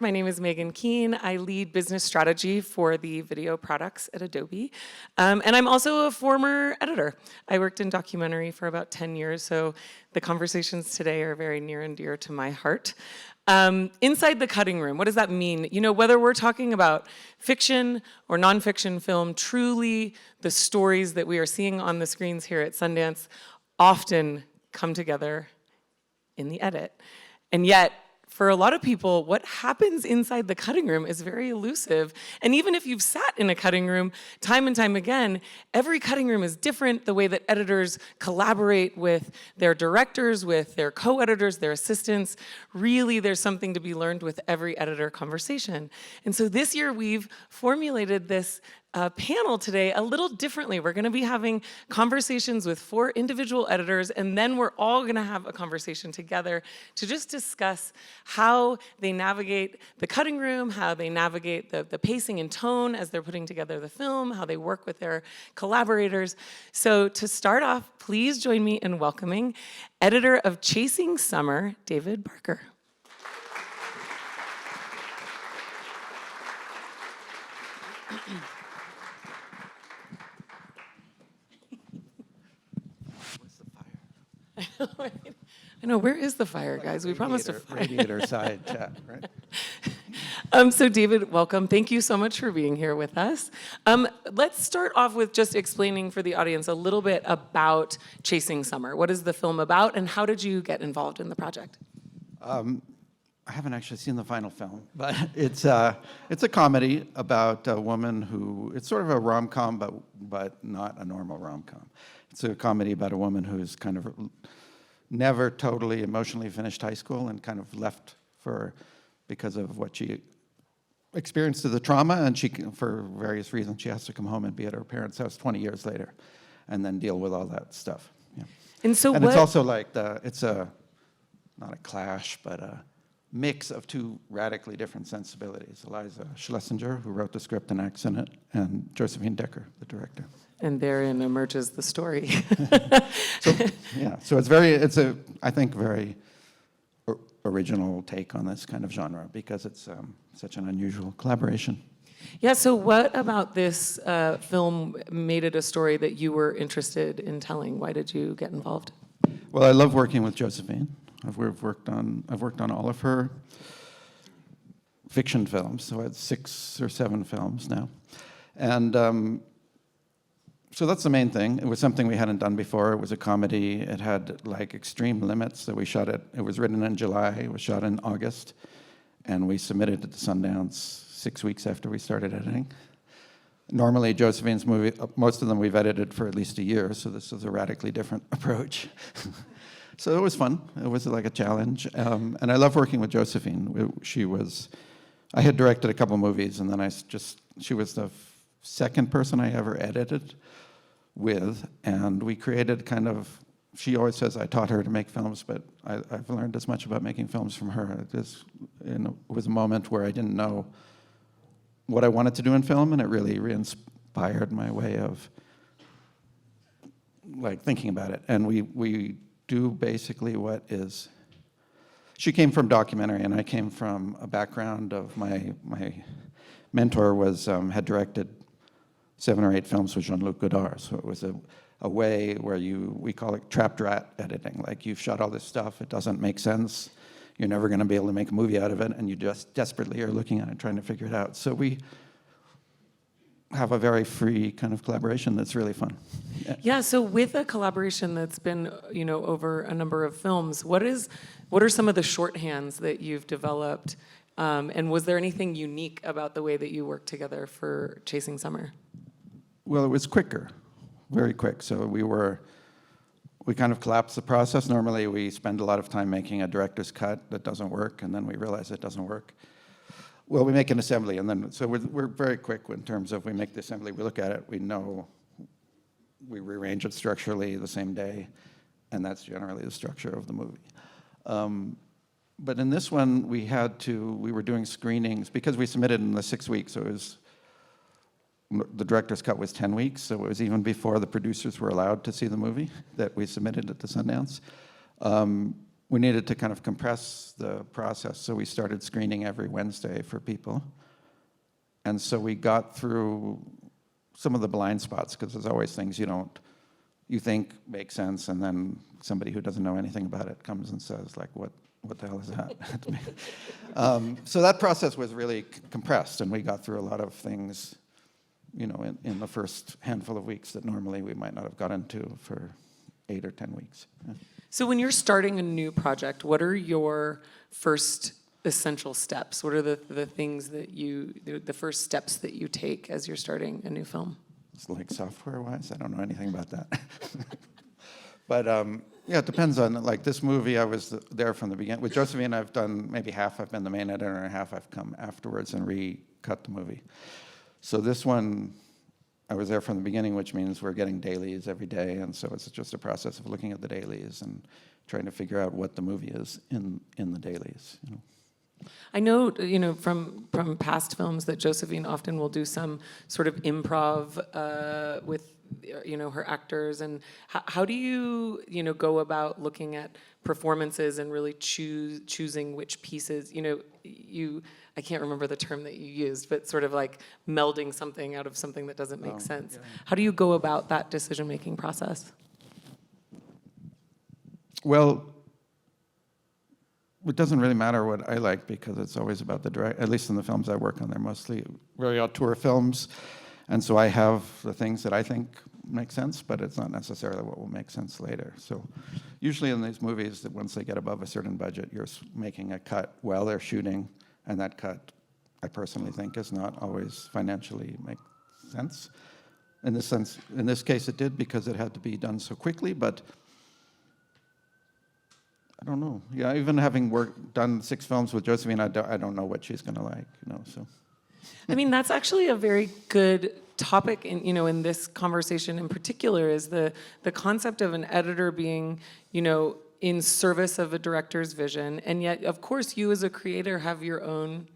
My name is Meagan Keane. I lead business strategy for the video products at Adobe. And I'm also a former editor. I worked in documentary for about 10 years, so the conversations today are very near and dear to my heart. Inside the cutting room, what does that mean? You know, whether we're talking about fiction or nonfiction film, truly the stories that we are seeing on the screens here at Sundance often come together in the edit. And yet, for a lot of people, what happens inside the cutting room is very elusive. And even if you've sat in a cutting room time and time again, every cutting room is different. The way that editors collaborate with their directors, with their co-editors, their assistants, really there's something to be learned with every editor conversation. And so this year we've formulated this panel today a little differently. We're gonna be having conversations with 4 individual editors, and then we're all gonna have a conversation together to just discuss how they navigate the cutting room, how they navigate the pacing and tone as they're putting together the film, how they work with their collaborators. So to start off, please join me in welcoming editor of Chasing Summer, David Barker. I know, where is the fire, guys? We promised a fire. Radiator side chat, right? So David, welcome. Thank you so much for being here with us. Let's start off with just explaining for the audience a little bit about Chasing Summer. What is the film about, and how did you get involved in the project? I haven't actually seen the final film, but it's a comedy about a woman who, it's sort of a rom-com, but not a normal rom-com. It's a comedy about a woman who's kind of never totally emotionally finished high school and kind of left because of what she experienced as a trauma, and for various reasons, she has to come home and be at her parents' house 20 years later and then deal with all that stuff. Yeah. And so it's also like, it's not a clash, but a mix of 2 radically different sensibilities. Eliza Schlesinger, who wrote the script and acts in it, and Josephine Decker, the director. And therein emerges the story. So it's I think, very original take on this kind of genre because it's such an unusual collaboration. Yeah, so what about this film made it a story that you were interested in telling? Why did you get involved? Well, I love working with Josephine. I've worked on all of her fiction films, so I had 6 or 7 films now. And so that's the main thing. It was something we hadn't done before. It was a comedy. It had like extreme limits that we shot it. It was written in July. It was shot in August. And we submitted it to Sundance 6 weeks after we started editing. Normally, Josephine's movie, most of them we've edited for at least a year, so this is a radically different approach. So it was fun. It was like a challenge. And I love working with Josephine. I had directed a couple movies, and then she was the second person I ever edited with, and we created kind of, she always says I taught her to make films, but I've learned as much about making films from her. It was a moment where I didn't know what I wanted to do in film, and it really re-inspired my way of like thinking about it. And we do basically what is, she came from documentary, and I came from a background of my mentor had directed 7 or 8 films with Jean-Luc Godard, so it was a way where we call it trapped rat editing. Like, you've shot all this stuff, it doesn't make sense, you're never going to be able to make a movie out of it, and you just desperately are looking at it, trying to figure it out. So we have a very free kind of collaboration that's really fun. Yeah, so with a collaboration that's been, over a number of films, what are some of the shorthands that you've developed? And was there anything unique about the way that you worked together for Chasing Summer? Well, it was quicker, very quick. So we kind of collapsed the process. Normally, we spend a lot of time making a director's cut that doesn't work, and then we realize it doesn't work. Well, we make an assembly, and then, so we're very quick in terms of we make the assembly, we look at it, we know, we rearrange it structurally the same day, and that's generally the structure of the movie. But in this one, we were doing screenings, because we submitted in the 6 weeks, so the director's cut was 10 weeks, so it was even before the producers were allowed to see the movie that we submitted it to Sundance. we needed to kind of compress the process, so we started screening every Wednesday for people. And so we got through some of the blind spots, because there's always things you think make sense, and then somebody who doesn't know anything about it comes and says, like, what the hell is that? So that process was really compressed, and we got through a lot of things, in the first handful of weeks that normally we might not have got into for 8 or 10 weeks. Yeah. So when you're starting a new project, what are your first essential steps? What are the things that the first steps that you take as you're starting a new film? It's like software-wise, I don't know anything about that. But yeah, it depends on, like, this movie, I was there from the beginning. With Josephine, I've done maybe half, I've been the main editor, and half I've come afterwards and recut the movie. So this one, I was there from the beginning, which means we're getting dailies every day, and so it's just a process of looking at the dailies and trying to figure out what the movie is in the dailies. I know, from past films that Josephine often will do some sort of improv with, her actors. And how do you, go about looking at performances and really choosing which pieces, I can't remember the term that you used, but sort of like melding something out of something that doesn't make sense. Yeah. How do you go about that decision-making process? Well, it doesn't really matter what I like, because it's always about the direct. At least in the films I work on, they're mostly very auteur films, and so I have the things that I think make sense, but it's not necessarily what will make sense later. So usually in these movies, that once they get above a certain budget, you're making a cut while they're shooting, and that cut, I personally think, does not always financially make sense. In this case, it did, because it had to be done so quickly, but I don't know. Yeah, even having done 6 films with Josephine, I don't know what she's going to like, so. I mean, that's actually a very good topic in this conversation in particular, is the concept of an editor being, in service of a director's vision. And yet, of course, you as a creator have your own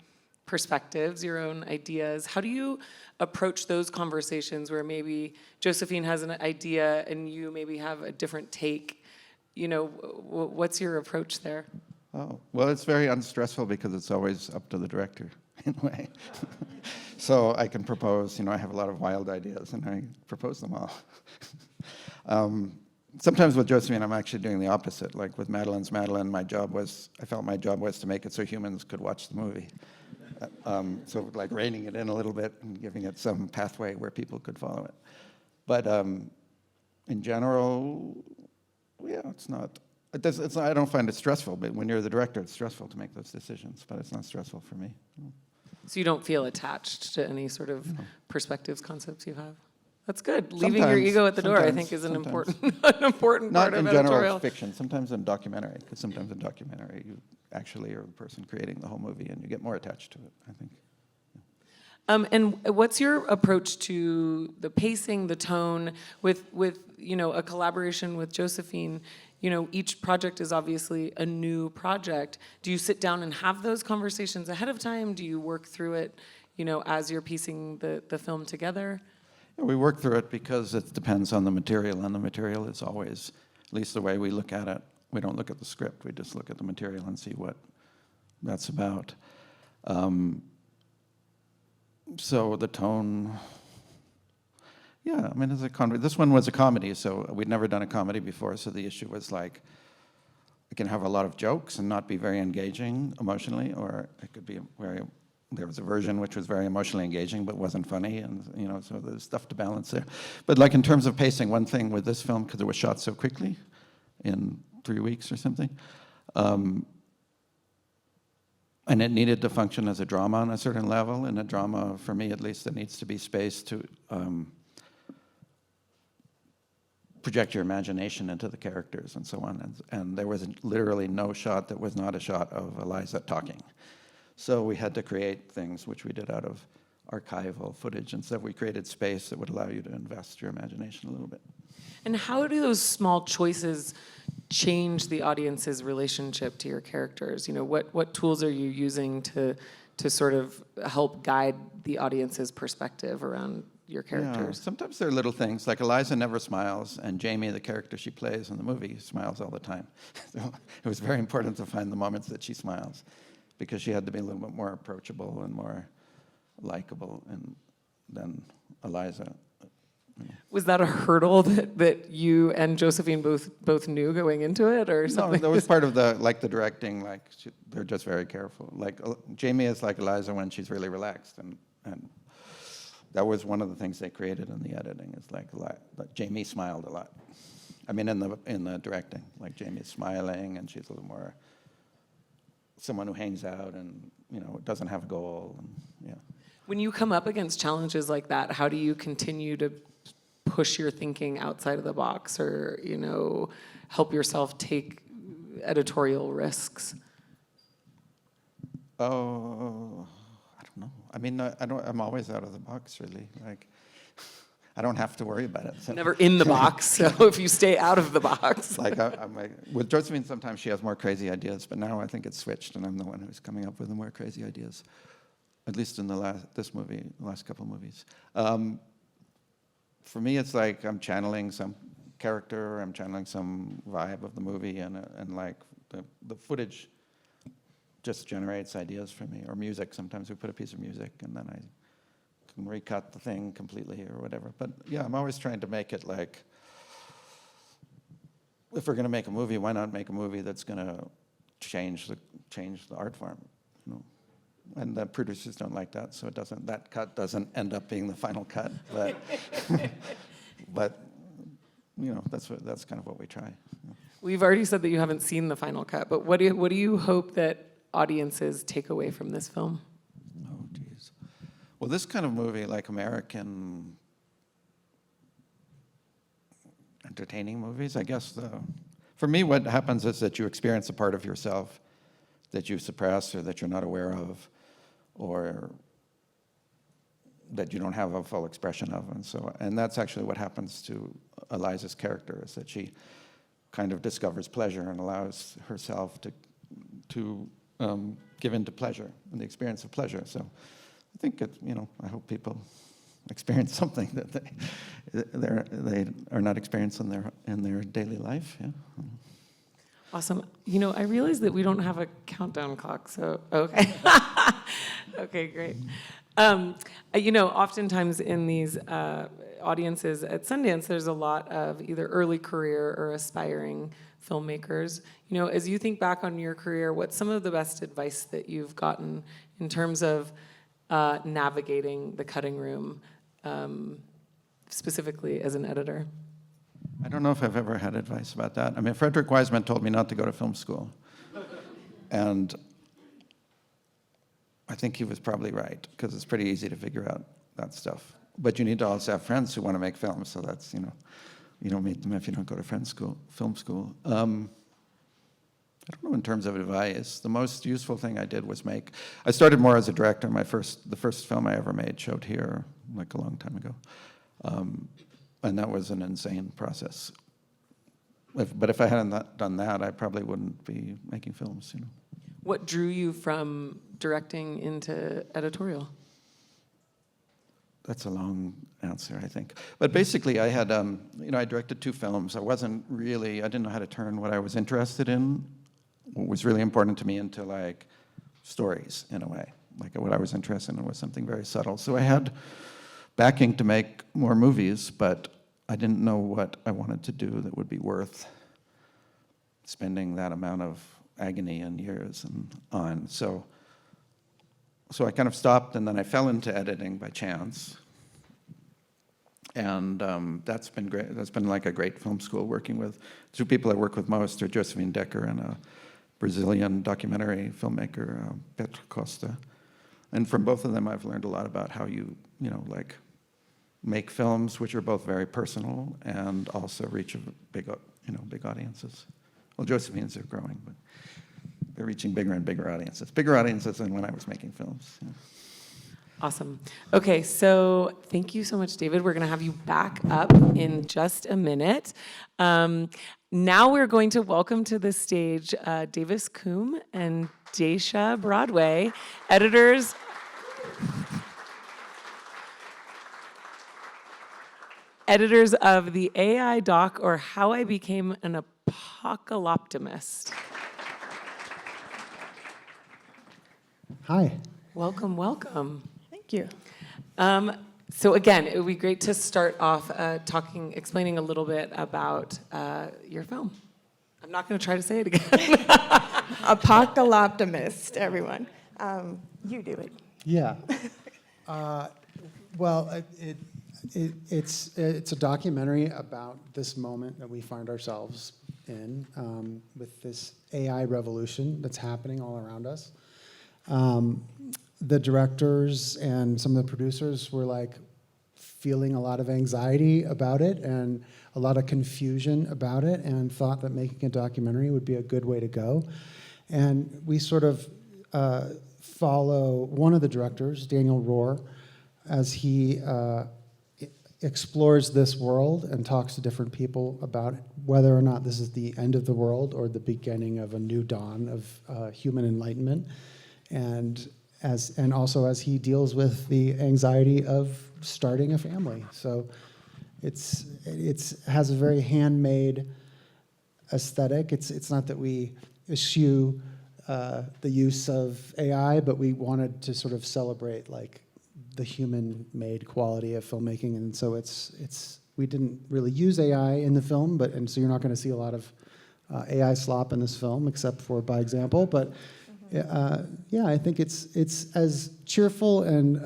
perspectives, your own ideas. How do you approach those conversations where maybe Josephine has an idea and you maybe have a different take? What's your approach there? Oh, well, it's very unstressful, because it's always up to the director, in a way. So I can propose, I have a lot of wild ideas, and I propose them all. Sometimes with Josephine, I'm actually doing the opposite. Like with Madeline, I felt my job was to make it so humans could watch the movie. So like reining it in a little bit and giving it some pathway where people could follow it. But in general, yeah, I don't find it stressful, but when you're the director, it's stressful to make those decisions, but it's not stressful for me. So you don't feel attached to any sort of perspectives, concepts you have? That's good. Leaving your ego at the door, I think, is an important part of editorial. Not in general fiction, sometimes in documentary, because sometimes in documentary you actually are the person creating the whole movie, and you get more attached to it, I think. And what's your approach to the pacing, the tone, with a collaboration with Josephine? Each project is obviously a new project. Do you sit down and have those conversations ahead of time? Do you work through it, as you're piecing the film together? Yeah, we work through it because it depends on the material, and the material is always, at least the way we look at it, we don't look at the script, we just look at the material and see what that's about. So the tone, yeah, I mean, this one was a comedy, so we'd never done a comedy before, so the issue was like, it can have a lot of jokes and not be very engaging emotionally, or it could be there was a version which was very emotionally engaging but wasn't funny, and so there's stuff to balance there. But like in terms of pacing, one thing with this film, because it was shot so quickly, in 3 weeks or something, and it needed to function as a drama on a certain level. In a drama, for me at least, there needs to be space to project your imagination into the characters and so on. And there was literally no shot that was not a shot of Eliza talking. So we had to create things, which we did out of archival footage, and so we created space that would allow you to invest your imagination a little bit. And how do those small choices change the audience's relationship to your characters? What tools are you using to sort of help guide the audience's perspective around your Yeah, characters? sometimes there are little things, like Eliza never smiles, and Jamie, the character she plays in the movie, smiles all the time. So it was very important to find the moments that she smiles, because she had to be a little bit more approachable and more likable than Eliza. Was that a hurdle that you and Josephine both knew going into it, or No, something? that was part of the directing. They're just very careful. Jamie is like Eliza when she's really relaxed, and that was one of the things they created in the editing. Is like Jamie smiled a lot. I mean, in the directing, like Jamie's smiling, and she's a little more someone who hangs out and doesn't have a goal. And, yeah. When you come up against challenges like that, how do you continue to push your thinking outside of the box, or help yourself take editorial risks? Oh, I don't know. I mean, I'm always out of the box, really. Like, I don't have to worry about it. So. Never in the box. So if you stay out of the box, with Josephine, sometimes she has more crazy ideas, but now I think it's switched, and I'm the one who's coming up with the more crazy ideas. At least in the last couple of movies. For me, it's like I'm channeling some character, I'm channeling some vibe of the movie, and like the footage just generates ideas for me, or music. Sometimes we put a piece of music, and then I can recut the thing completely or whatever. But yeah, I'm always trying to make it like, if we're going to make a movie, why not make a movie that's going to change the art form, And the producers don't like that, so that cut doesn't end up being the final cut. But, but that's kind of what we try. We've already said that you haven't seen the final cut, but what do you hope that audiences take away from this film? Oh, geez. Well, this kind of movie, like American entertaining movies, I guess for me, what happens is that you experience a part of yourself that you suppress or that you're not aware of, or that you don't have a full expression of, and that's actually what happens to Eliza's character, is that she kind of discovers pleasure and allows herself to give into pleasure and the experience of pleasure. So I think I hope people experience something that they are not experiencing in their daily life. Yeah. Awesome. I realize that we don't have a countdown clock, so okay. Okay, great. Oftentimes in these audiences at Sundance, there's a lot of either early career or aspiring filmmakers. As you think back on your career, what's some of the best advice that you've gotten in terms of navigating the cutting room, specifically as an editor? I don't know if I've ever had advice about that. I mean, Frederick Wiseman told me not to go to film school. And I think he was probably right, because it's pretty easy to figure out that stuff. But you need to also have friends who want to make films, so that's, you don't meet them if you don't go to film school. I don't know in terms of advice. The most useful thing I did was I started more as a director. The first film I ever made showed here, like a long time ago. And that was an insane process. But if I hadn't done that, I probably wouldn't be making films. What drew you from directing into editorial? That's a long answer, I think. But basically, I had, I directed 2 films. I didn't know how to turn what I was interested in, what was really important to me, into like stories in a way. Like what I was interested in was something very subtle. So I had backing to make more movies, but I didn't know what I wanted to do that would be worth spending that amount of agony and years on. So I kind of stopped, and then I fell into editing by chance. And that's been great. That's been like a great film school, working with 2 people I work with most are Josephine Decker and a Brazilian documentary filmmaker, Petro Costa. And from both of them, I've learned a lot about how you make films which are both very personal and also reach big audiences. Well, Josephine's are growing, but they're reaching bigger and bigger audiences than when I was making films. Yeah. Awesome. Okay, so thank you so much, David. We're going to have you back up in just a minute. Now we're going to welcome to the stage Davis Coombe and Daysha Broadway, editors. editors of the AI doc, or How I Became an Apocaloptimist. Hi. Welcome, welcome. Thank you. So again, it would be great to start off explaining a little bit about your film. I'm not going to try to say it again. Apocaloptimist, everyone. You do it. Yeah. Well, it's a documentary about this moment that we find ourselves in with this AI revolution that's happening all around us. The directors and some of the producers were like feeling a lot of anxiety about it and a lot of confusion about it, and thought that making a documentary would be a good way to go. And we sort of follow one of the directors, Daniel Rohr, as he explores this world and talks to different people about whether or not this is the end of the world or the beginning of a new dawn of human enlightenment. And also as he deals with the anxiety of starting a family. So it has a very handmade aesthetic. It's not that we eschew the use of AI, but we wanted to sort of celebrate like the human-made quality of filmmaking, and so we didn't really use AI in the film, and so you're not going to see a lot of AI slop in this film, except for by example. But yeah, I think it's as cheerful and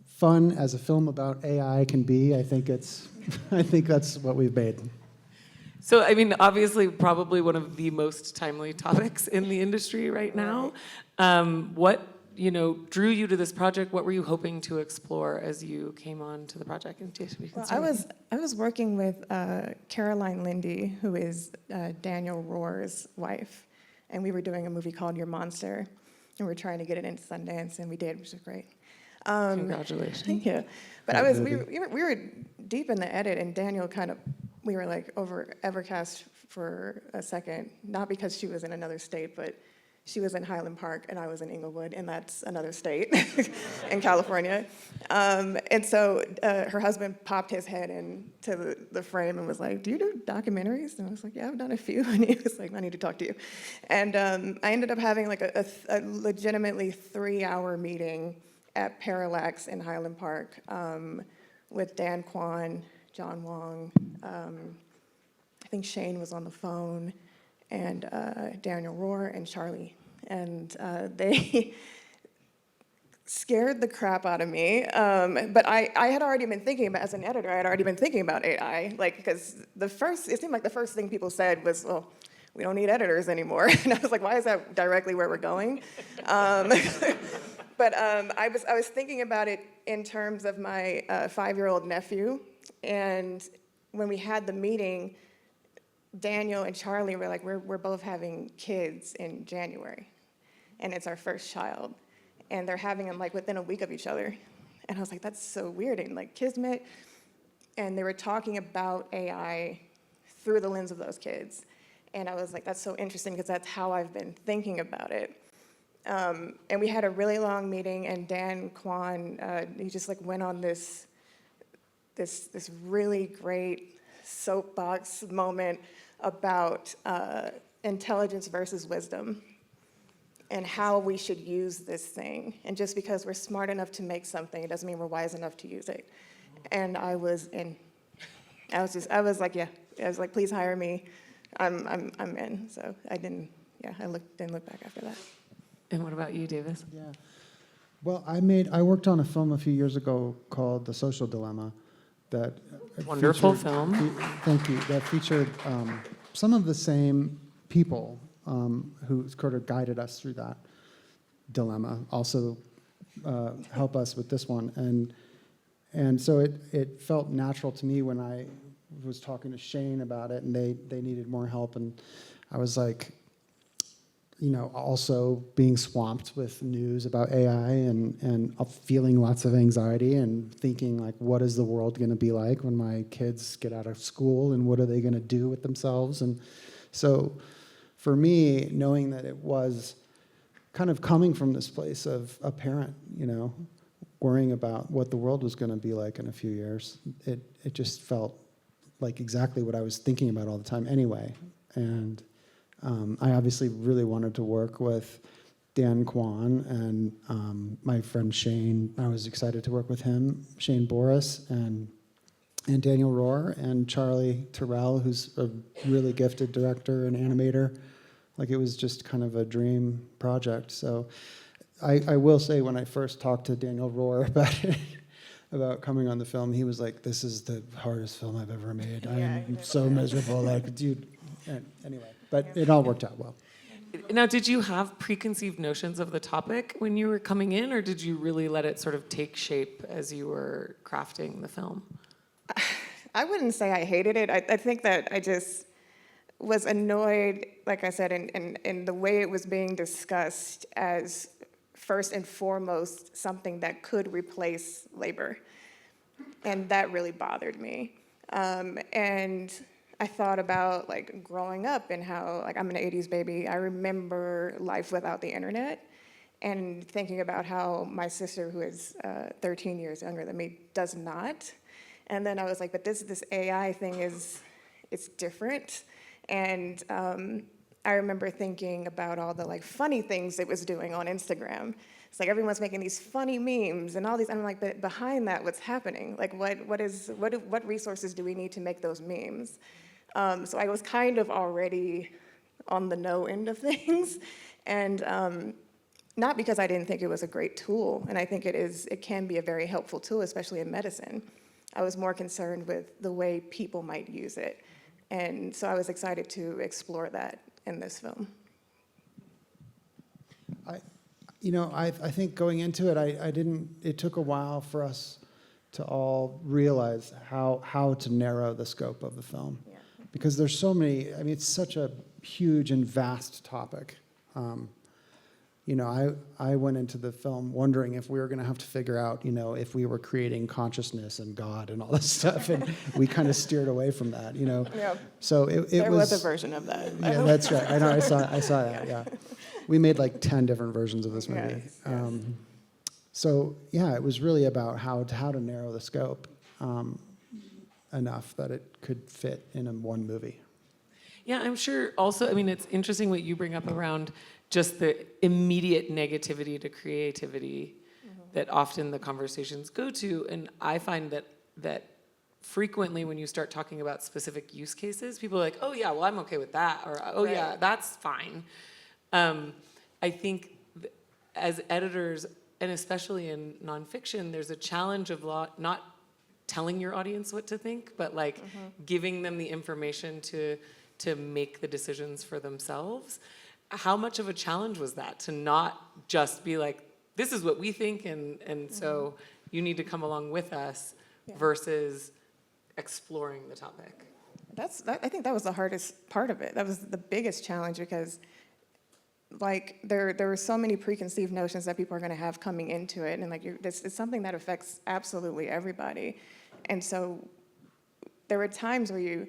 fun as a film about AI can be. I think that's what we've made. So, I mean, obviously, probably one of the most timely topics in the industry right now. What drew you to this project? What were you hoping to explore as you came on to the project? And Well, I was working with Caroline Lindy, who is Daniel Rohr's wife, and we were doing a movie called Your Monster, and we were trying to get it into Sundance, and we did, which was great. Congratulations. Thank you. But we were deep in the edit, and Daniel we were like over Evercast for a second, not because she was in another state, but she was in Highland Park, and I was in Inglewood, and that's another state in California. And so her husband popped his head into the frame and was like, "Do you do documentaries?" And I was like, "Yeah, I've done a few." And he was like, "I need to talk to you." And I ended up having like a legitimately 3-hour meeting at Parallax in Highland Park with Dan Kwan, John Wong. I think Shane was on the phone, and Daniel Rohr and Charlie. And they scared the crap out of me. But I had already been thinking about, as an editor, I had already been thinking about AI, because it seemed like the first thing people said was, "Well, we don't need editors anymore." And I was like, why is that directly where we're going? But I was thinking about it in terms of my 5-year-old nephew. And when we had the meeting, Daniel and Charlie were like, we're both having kids in January, and it's our first child, and they're having them like within a week of each other. And I was like, that's so weird. And like Kismet, and they were talking about AI through the lens of those kids. And I was like, that's so interesting, because that's how I've been thinking about it. And we had a really long meeting, and Dan Kwan, he just like went on this really great soapbox moment about intelligence versus wisdom and how we should use this thing. And just because we're smart enough to make something, it doesn't mean we're wise enough to use it. And I was in. I was like, yeah. I was like, please hire me. I'm in. So I didn't look back after that. And what about you, Davis? Yeah. Well, I worked on a film a few years ago called The Social Dilemma. That Wonderful film. Thank you. That featured some of the same people who sort of guided us through that dilemma. Also help us with this one, and so it felt natural to me when I was talking to Shane about it, and they needed more help, and I was like, also being swamped with news about AI and feeling lots of anxiety and thinking like, what is the world going to be like when my kids get out of school, and what are they going to do with themselves? And so for me, knowing that it was kind of coming from this place of a parent, worrying about what the world was going to be like in a few years. It just felt like exactly what I was thinking about all the time anyway. And I obviously really wanted to work with Dan Kwan and my friend Shane. I was excited to work with him, Shane Boris, and Daniel Rohr, and Charlie Terrell, who's a really gifted director and animator. Like, it was just kind of a dream project. So I will say, when I first talked to Daniel Rohr about it, about coming on the film, he was like, "This is the hardest film I've ever made. I'm so miserable." Like, dude, anyway. But it all worked out well. Now, did you have preconceived notions of the topic when you were coming in, or did you really let it sort of take shape as you were crafting the film? I wouldn't say I hated it. I think that I just was annoyed, like I said, in the way it was being discussed as first and foremost something that could replace labor. And that really bothered me. And I thought about like growing up and how, like, I'm an 80s baby. I remember life without the internet, and thinking about how my sister, who is 13 years younger than me, does not. And then I was like, but this AI thing it's different. And I remember thinking about all the like funny things it was doing on Instagram. It's like everyone's making these funny memes and all these. I'm like, but behind that, what's happening? Like, what resources do we need to make those memes? So I was kind of already on the no end of things, and not because I didn't think it was a great tool, and I think it can be a very helpful tool, especially in medicine. I was more concerned with the way people might use it, and so I was excited to explore that in this film. I think going into it, it took a while for us to all realize how to narrow the scope of the film. Yeah. Because there's so many, I mean, it's such a huge and vast topic. I went into the film wondering if we were going to have to figure out, if we were creating consciousness and God and all this stuff, and we kind of steered away from that, Yeah. So it There was was a version of that. Yeah, that's right. I know. I saw that. Yeah, we made like 10 different versions of this movie. Yes. So yeah, it was really about how to narrow the scope enough that it could fit in one movie. Yeah, I'm sure also, I mean, it's interesting what you bring up around just the immediate negativity to creativity that often the conversations go to. And I find that frequently when you start talking about specific use cases, people are like, oh yeah, well, I'm okay with that, or oh Right. yeah, that's fine. I think as editors, and especially in nonfiction, there's a challenge of not telling your audience what to think, but like giving them the information to make the decisions for themselves. How much of a challenge was that to not just be like, this is what we think, and so you need to come along with us, versus exploring the topic? I think that was the hardest part of it. That was the biggest challenge, because like there were so many preconceived notions that people are going to have coming into it, and like it's something that affects absolutely everybody. And so there were times where you,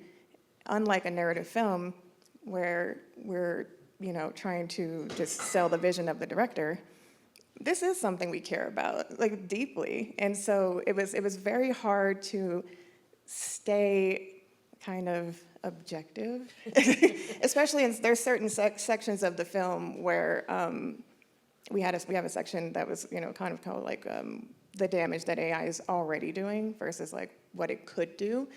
unlike a narrative film where we're trying to just sell the vision of the director, this is something we care about, like, deeply. And so it was very hard to stay kind of objective, especially there's certain sections of the film where we have a section that was kind of called like the damage that AI is already doing versus like what it could do.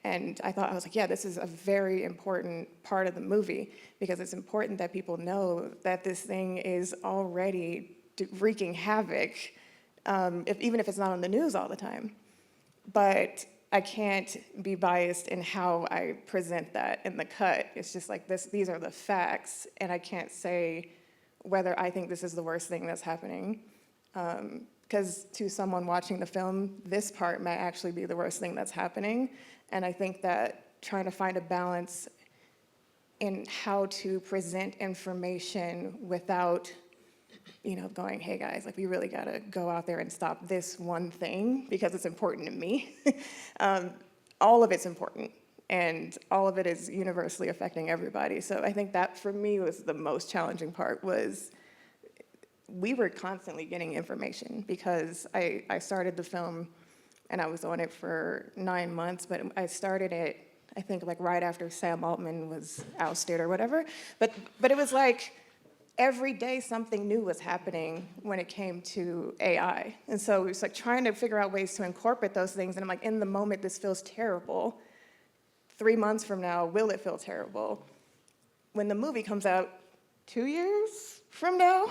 And I was like, yeah, this is a very important part of the movie, because it's important that people know that this thing is already wreaking havoc, even if it's not on the news all the time. But I can't be biased in how I present that in the cut. It's just like these are the facts, and I can't say whether I think this is the worst thing that's happening. Because to someone watching the film, this part may actually be the worst thing that's happening. And I think that trying to find a balance in how to present information without, going, hey guys, like, we really gotta go out there and stop this one thing because it's important to me. All of it's important, and all of it is universally affecting everybody. So I think that for me was the most challenging part, was we were constantly getting information because I started the film and I was on it for 9 months, but I started it, I think, like right after Sam Altman was ousted or whatever. But it was like every day something new was happening when it came to AI. And so it was like trying to figure out ways to incorporate those things. And I'm like, in the moment, this feels terrible. 3 months from now, will it feel terrible? When the movie comes out 2 years from now,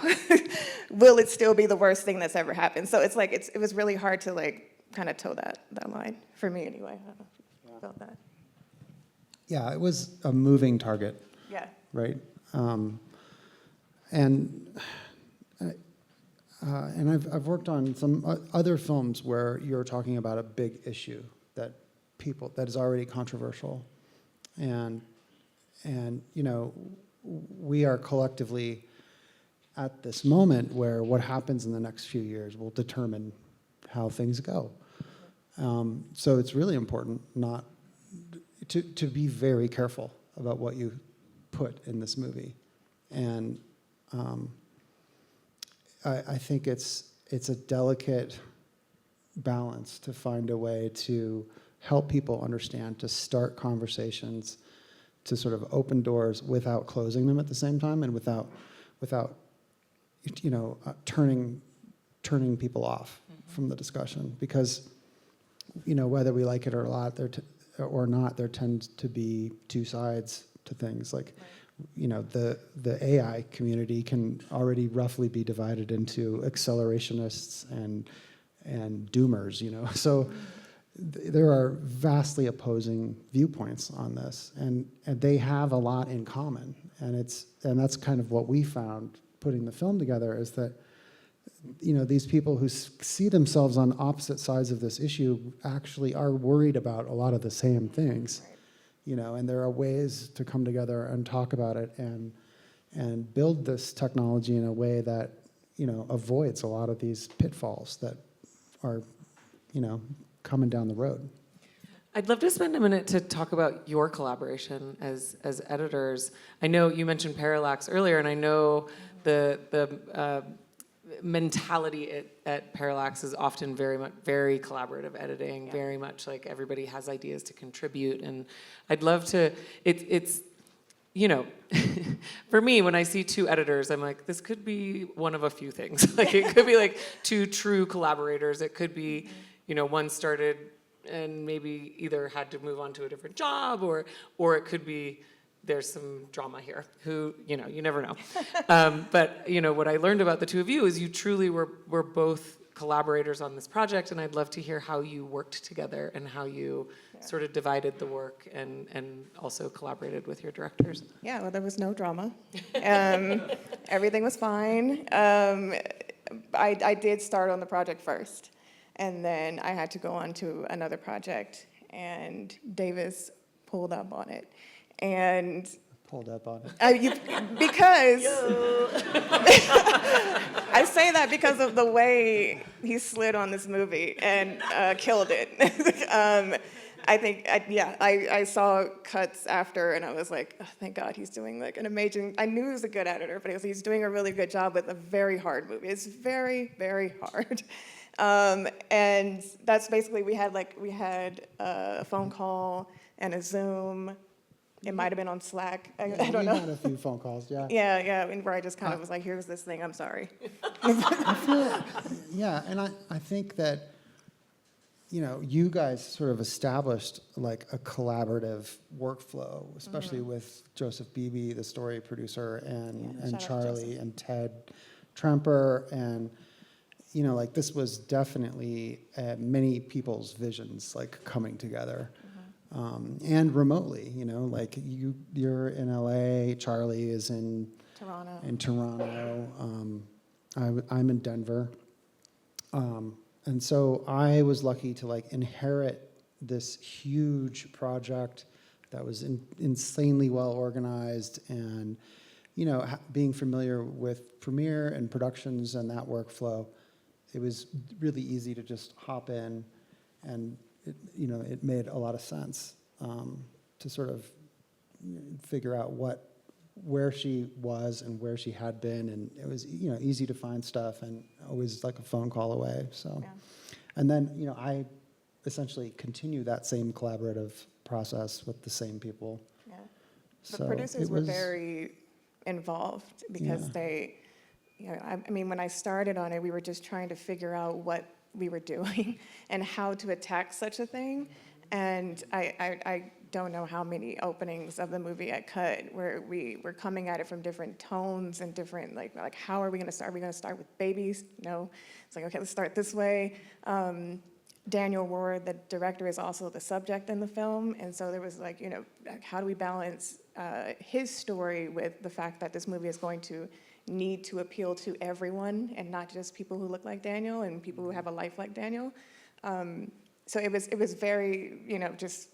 will it still be the worst thing that's ever happened? So it's like, it was really hard to like kind of toe that line, for me anyway. I don't know if you felt that. Yeah, it was a moving target. Yeah. Right? And I've worked on some other films where you're talking about a big issue that is already controversial, and you know, we are collectively at this moment where what happens in the next few years will determine how things go. So it's really important not to be very careful about what you put in this movie, and I think it's a delicate balance to find a way to help people understand, to start conversations, to sort of open doors without closing them at the same time, and without you know, turning people off from the discussion, because you know, whether we like it or not, there tends to be two sides to things. Like, you know, the AI community can already roughly be divided into accelerationists and doomers, you know. So there are vastly opposing viewpoints on this, and they have a lot in common. And that's kind of what we found putting the film together, is that, you know, these people who see themselves on opposite sides of this issue actually are worried about a lot of the same things. You know, and there are ways to come together and talk about it and build this technology in a way that, you know, avoids a lot of these pitfalls that are, you know, coming down the road. I'd love to spend a minute to talk about your collaboration as editors. I know you mentioned Parallax earlier, and I know the mentality at Parallax is often very collaborative editing, very much like everybody has ideas to contribute. And I'd love to, it's you know, for me, when I see two editors, I'm like, this could be one of a few things. Like, it could be like two true collaborators. It could be, you know, one started and maybe either had to move on to a different job, or it could be there's some drama here, who, you know, you never know. But, you know, what I learned about the two of you is you truly were both collaborators on this project, and I'd love to hear how you worked together and how you sort of divided the work and also collaborated with your directors. Yeah, well, there was no drama. Everything was fine. I did start on the project first, and then I had to go on to another project, and Davis pulled up on it. And Pulled up on it. because I say that because of the way he slid on this movie and killed it. I think, I saw cuts after, and I was like, oh, thank God he's doing like an amazing. I knew he was a good editor, but he's doing a really good job with a very hard movie. It's very, very hard. And that's basically, we had a phone call and a Zoom. It might have been on Slack. I don't know. We had a few phone calls, yeah. Yeah, and where I just kind of was like, here's this thing, I'm sorry. I feel, yeah, and I think that, you know, you guys sort of established like a collaborative workflow, especially with Joseph Beebe, the story producer, and Charlie and Ted Tremper, and, you know, like this was definitely many people's visions like coming together. And remotely, you know, like you're in LA, Charlie is in Toronto. I'm in Denver. And so I was lucky to like inherit this huge project that was insanely well organized, and, you know, being familiar with Premiere and productions and that workflow, it was really easy to just hop in, and it made a lot of sense to sort of figure out what where she was and where she had been, and it was easy to find stuff and always like a phone call away. So, Yeah. and then I essentially continue that same collaborative process with the same people. Yeah. The So producers it were was- very involved because they, I mean, when I started on it, we were just trying to figure out what we were doing and how to attack such a thing. And I don't know how many openings of the movie I cut where we were coming at it from different tones and different, like how are we going to start? Are we going to start with babies? No. It's like, okay, let's start this way. Daniel Ward, the director, is also the subject in the film. And so there was like, how do we balance his story with the fact that this movie is going to need to appeal to everyone and not just people who look like Daniel and people who have a life like Daniel. So it was very, just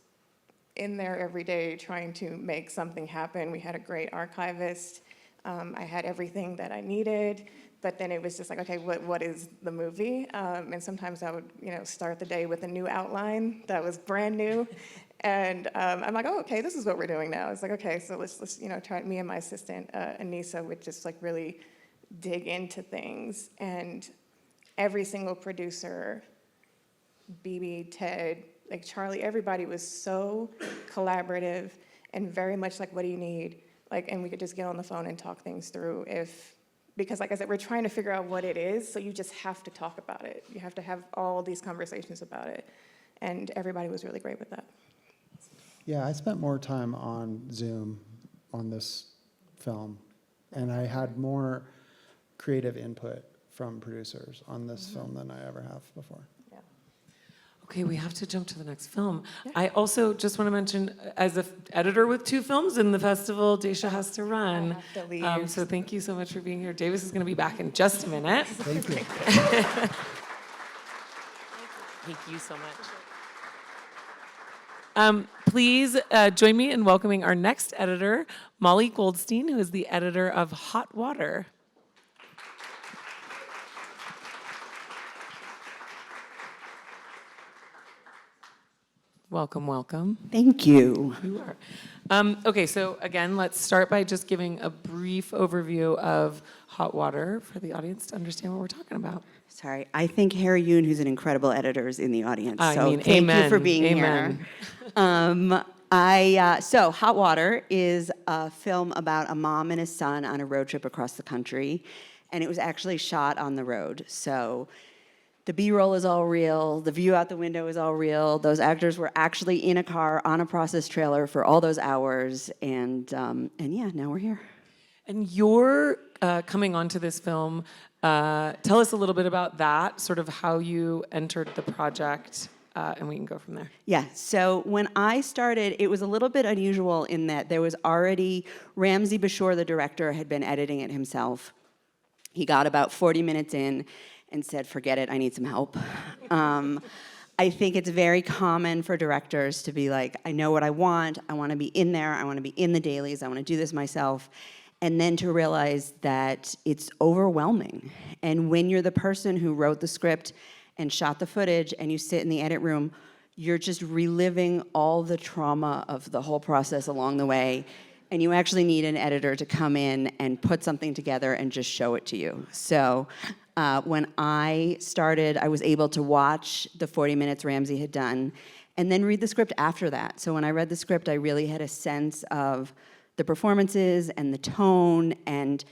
in there every day trying to make something happen. We had a great archivist. I had everything that I needed, but then it was just like, okay, what is the movie? And sometimes I would, start the day with a new outline that was brand new. And I'm like, oh, okay, this is what we're doing now. It's like, okay, so let's try. Me and my assistant, Anissa, would just like really dig into things. And every single producer, BB, Ted, like Charlie, everybody was so collaborative and very much like, what do you need? Like, and we could just get on the phone and talk things through because like I said, we're trying to figure out what it is, so you just have to talk about it. You have to have all these conversations about it. And everybody was really great with that. Yeah, I spent more time on Zoom on this film, and I had more creative input from producers on this film than I ever have before. Yeah. Okay, we have to jump to the next film. I also just want to mention, as an editor with 2 films in the festival, Daysha has to run. I have to leave. So thank you so much for being here. Davis is going to be back in just a minute. Thank you. Thank you so much. Please join me in welcoming our next editor, Mollie Goldstein, who is the editor of Hot Water. Welcome, welcome. Thank you. You are. Okay, so again, let's start by just giving a brief overview of Hot Water for the audience to understand what we're talking about. Sorry, I think Harry Yoon, who's an incredible editor, is in the audience. I So mean, thank amen, you for being amen. here. So Hot Water is a film about a mom and his son on a road trip across the country, and it was actually shot on the road. So the B-roll is all real. The view out the window is all real. Those actors were actually in a car on a process trailer for all those hours, and yeah, now we're here. And you're coming onto this film. Tell us a little bit about that, sort of how you entered the project, and we can go from there. Yeah, so when I started, it was a little bit unusual in that there was already, Ramsey Bashor, the director, had been editing it himself. He got about 40 minutes in and said, forget it, I need some help. I think it's very common for directors to be like, I know what I want to be in there, I want to be in the dailies, I want to do this myself. And then to realize that it's overwhelming. And when you're the person who wrote the script and shot the footage and you sit in the edit room, you're just reliving all the trauma of the whole process along the way. And you actually need an editor to come in and put something together and just show it to you. So when I started, I was able to watch the 40 minutes Ramsey had done and then read the script after that. So when I read the script, I really had a sense of the performances and the tone, and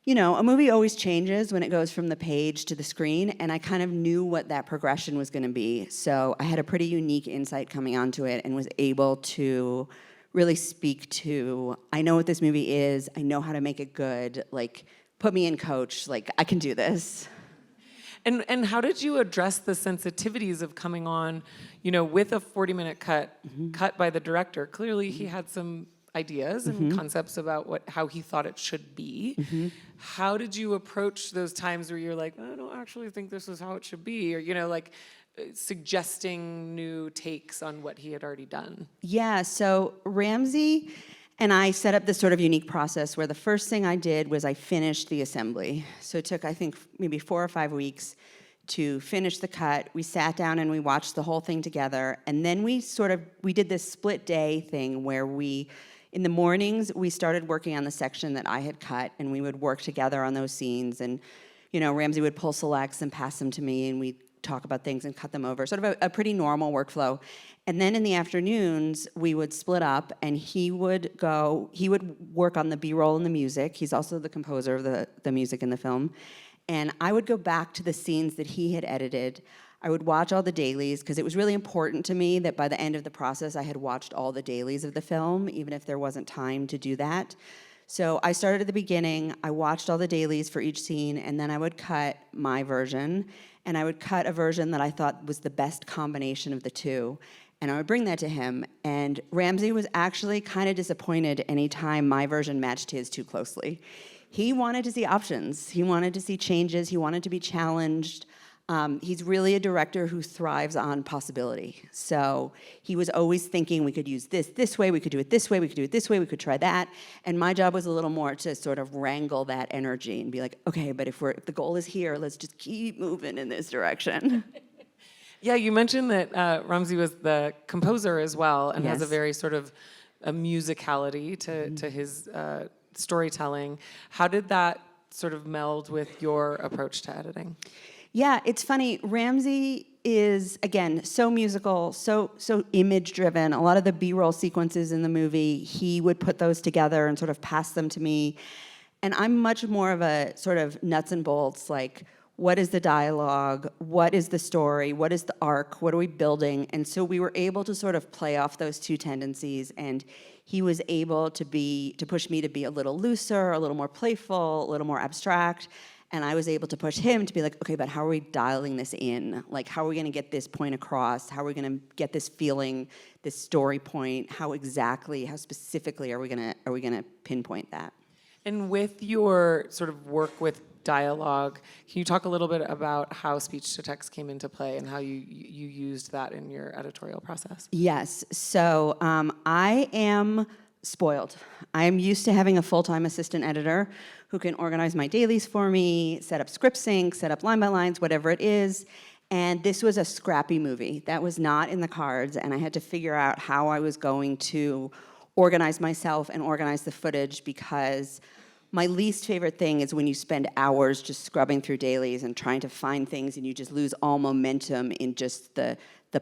a movie always changes when it goes from the page to the screen, and I kind of knew what that progression was going to be. So I had a pretty unique insight coming onto it and was able to really speak to, I know what this movie is, I know how to make it good, like, put me in, coach, like, I can do this. And how did you address the sensitivities of coming on, with a 40-minute cut by the director? Clearly, he had some ideas and concepts about how he thought it should be. How did you approach those times where you're like, I don't actually think this is how it should be, or suggesting new takes on what he had already done? Yeah, so Ramsey and I set up this sort of unique process where the first thing I did was I finished the assembly. So it took, I think, maybe 4 or 5 weeks to finish the cut. We sat down and we watched the whole thing together, and then we did this split day thing where we in the mornings, we started working on the section that I had cut, and we would work together on those scenes. And, Ramsey would pull selects and pass them to me, and we'd talk about things and cut them over, sort of a pretty normal workflow. And then in the afternoons, we would split up, and he would work on the B-roll and the music. He's also the composer of the music in the film. And I would go back to the scenes that he had edited. I would watch all the dailies, because it was really important to me that by the end of the process, I had watched all the dailies of the film, even if there wasn't time to do that. So I started at the beginning, I watched all the dailies for each scene, and then I would cut my version, and I would cut a version that I thought was the best combination of the two, and I would bring that to him. And Ramsey was actually kind of disappointed anytime my version matched his too closely. He wanted to see options, he wanted to see changes, he wanted to be challenged. He's really a director who thrives on possibility. So he was always thinking we could use this way, we could do it this way, we could do it this way, we could try that. And my job was a little more to sort of wrangle that energy and be like, okay, but if the goal is here, let's just keep moving in this direction. Yeah, you mentioned that Ramsey was the composer as well, and has a Yes. very sort of a musicality to his storytelling. How did that sort of meld with your approach to editing? Yeah, it's funny. Ramsey is, again, so musical, so image-driven. A lot of the B-roll sequences in the movie, he would put those together and sort of pass them to me. And I'm much more of a sort of nuts and bolts, like, what is the dialogue? What is the story? What is the arc? What are we building? And so we were able to sort of play off those two tendencies, and he was able to push me to be a little looser, a little more playful, a little more abstract. And I was able to push him to be like, okay, but how are we dialing this in? Like, how are we going to get this point across? How are we going to get this feeling, this story point? How specifically are we going to pinpoint that? And with your sort of work with dialogue, can you talk a little bit about how speech to text came into play and how you used that in your editorial process? Yes. So I am spoiled. I am used to having a full-time assistant editor who can organize my dailies for me, set up script sync, set up line by lines, whatever it is. And this was a scrappy movie. That was not in the cards, and I had to figure out how I was going to organize myself and organize the footage, because my least favorite thing is when you spend hours just scrubbing through dailies and trying to find things, and you just lose all momentum in just the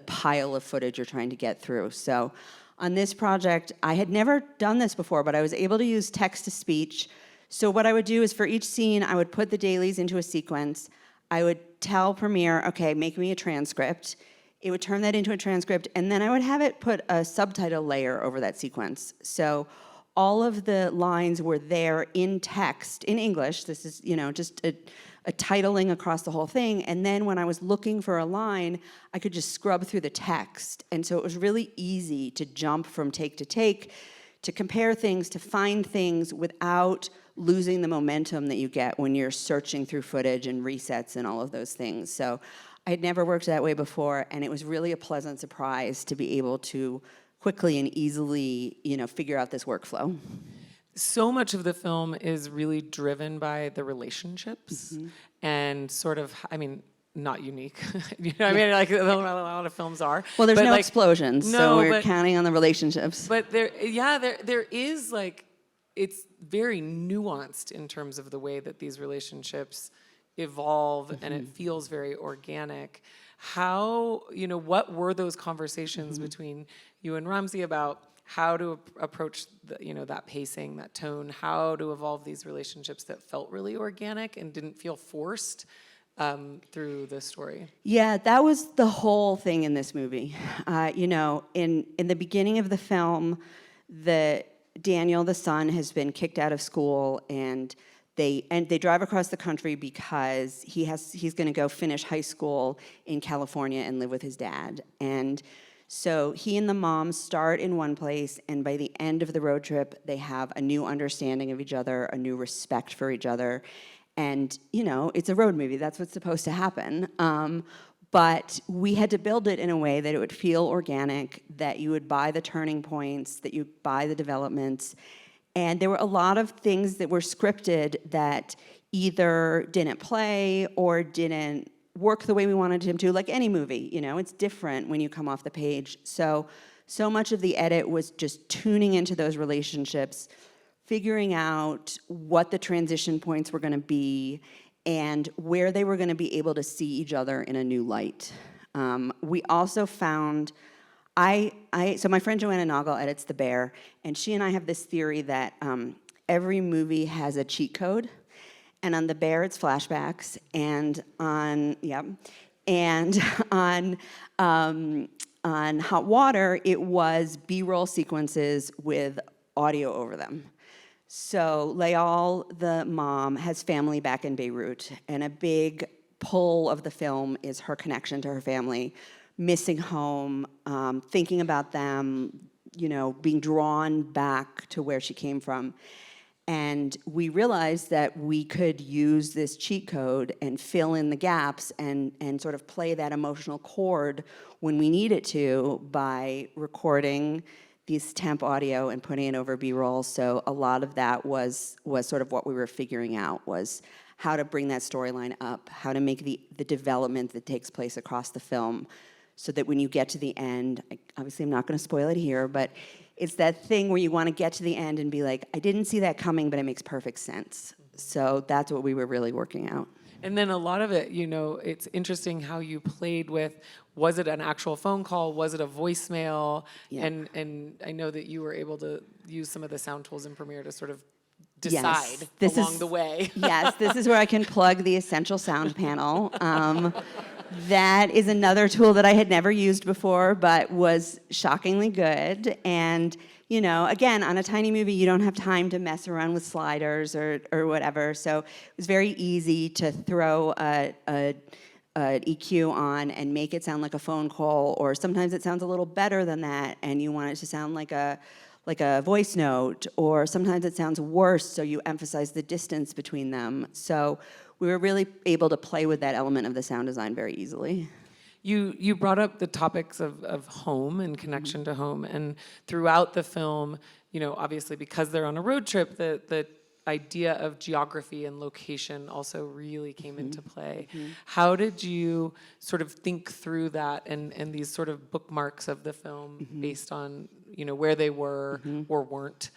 pile of footage you're trying to get through. So on this project, I had never done this before, but I was able to use text-to-speech. So what I would do is for each scene, I would put the dailies into a sequence. I would tell Premiere, okay, make me a transcript. It would turn that into a transcript, and then I would have it put a subtitle layer over that sequence. So all of the lines were there in text, in English. This is, just a titling across the whole thing. And then when I was looking for a line, I could just scrub through the text. And so it was really easy to jump from take, to compare things, to find things without losing the momentum that you get when you're searching through footage and resets and all of those things. So I had never worked that way before, and it was really a pleasant surprise to be able to quickly and easily, figure out this workflow. So much of the film is really driven by the relationships and sort of, not unique. Like a lot of films are. Well, there's but no explosions, so we're counting on the relationships. But there is like, it's very nuanced in terms of the way that these relationships evolve, and it feels very organic. How, what were those conversations between you and Ramsey about how to approach that pacing, that tone, how to evolve these relationships that felt really organic and didn't feel forced through the story? Yeah, that was the whole thing in this movie. In the beginning of the film, Daniel, the son, has been kicked out of school, and they drive across the country because he's going to go finish high school in California and live with his dad. And so he and the mom start in one place, and by the end of the road trip, they have a new understanding of each other, a new respect for each other. And, it's a road movie. That's what's supposed to happen. But we had to build it in a way that it would feel organic, that you would buy the turning points, that you buy the developments. And there were a lot of things that were scripted that either didn't play or didn't work the way we wanted him to, like any movie. It's different when you come off the page. So so much of the edit was just tuning into those relationships, figuring out what the transition points were going to be and where they were going to be able to see each other in a new light. We also found, so my friend Joanna Noggle edits The Bear, and she and I have this theory that every movie has a cheat code, and on The Bear it's flashbacks, and on Hot Water it was B-roll sequences with audio over them. So Layal, the mom, has family back in Beirut, and a big pull of the film is her connection to her family, missing home, thinking about them, being drawn back to where she came from. And we realized that we could use this cheat code and fill in the gaps and sort of play that emotional chord when we needed to by recording these temp audio and putting it over B-roll. So a lot of that was sort of what we were figuring out, was how to bring that storyline up, how to make the development that takes place across the film so that when you get to the end, obviously I'm not going to spoil it here, but it's that thing where you want to get to the end and be like, I didn't see that coming, but it makes perfect sense. So that's what we were really working out. And then a lot of it, it's interesting how you played with, was it an actual phone call? Was it a voicemail? Yeah. And I know that you were able to use some of the sound tools in Premiere to sort of decide along the way. Yes, this is where I can plug the Essential Sound Panel. That is another tool that I had never used before, but was shockingly good. And, again, on a tiny movie, you don't have time to mess around with sliders or whatever. So it was very easy to throw an EQ on and make it sound like a phone call, or sometimes it sounds a little better than that, and you want it to sound like a voice note, or sometimes it sounds worse, so you emphasize the distance between them. So we were really able to play with that element of the sound design very easily. You brought up the topics of home and connection to home, and throughout the film, obviously because they're on a road trip, the idea of geography and location also really came into play. How did you sort of think through that and these sort of bookmarks of the film based on where they were or weren't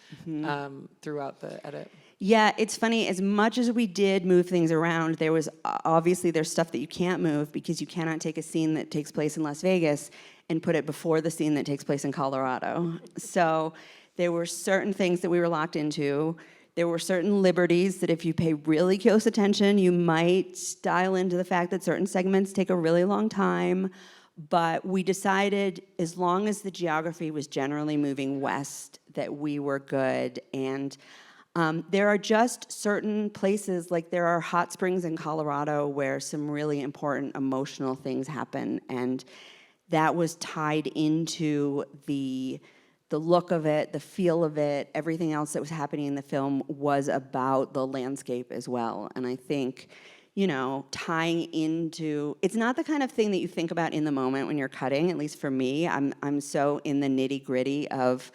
throughout the edit? Yeah, it's funny, as much as we did move things around, there was obviously there's stuff that you can't move because you cannot take a scene that takes place in Las Vegas and put it before the scene that takes place in Colorado. So there were certain things that we were locked into. There were certain liberties that if you pay really close attention, you might dial into the fact that certain segments take a really long time. But we decided, as long as the geography was generally moving west, that we were good. And there are just certain places, like there are hot springs in Colorado where some really important emotional things happen, and that was tied into the look of it, the feel of it, everything else that was happening in the film was about the landscape as well. And I think, tying into, it's not the kind of thing that you think about in the moment when you're cutting, at least for me. I'm so in the nitty-gritty of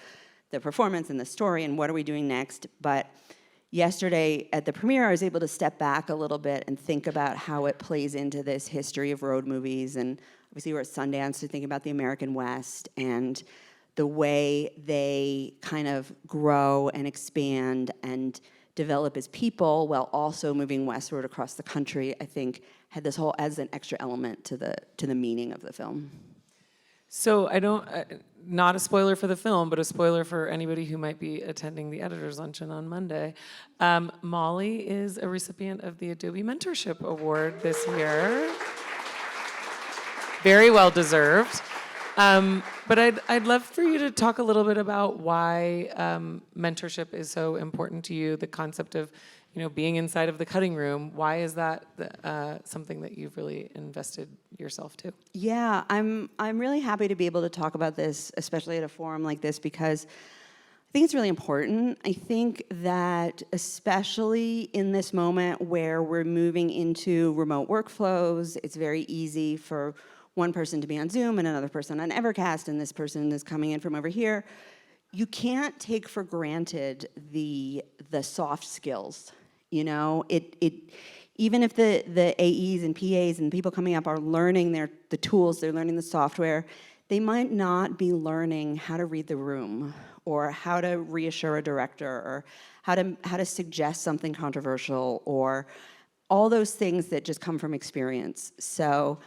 the performance and the story and what are we doing next. But yesterday at the premiere, I was able to step back a little bit and think about how it plays into this history of road movies. And obviously we're at Sundance to think about the American West and the way they kind of grow and expand and develop as people while also moving westward across the country, I think had this whole as an extra element to the meaning of the film. So not a spoiler for the film, but a spoiler for anybody who might be attending the editor's luncheon on Monday. Mollie is a recipient of the Adobe Mentorship Award this year. Very well deserved. But I'd love for you to talk a little bit about why mentorship is so important to you, the concept of being inside of the cutting room. Why is that something that you've really invested yourself to? Yeah, I'm really happy to be able to talk about this, especially at a forum like this, because I think it's really important. I think that especially in this moment where we're moving into remote workflows, it's very easy for one person to be on Zoom and another person on Evercast, and this person is coming in from over here. You can't take for granted the soft skills. Even if the AEs and PAs and people coming up are learning the tools, they're learning the software, they might not be learning how to read the room or how to reassure a director or how to suggest something controversial or all those things that just come from experience. So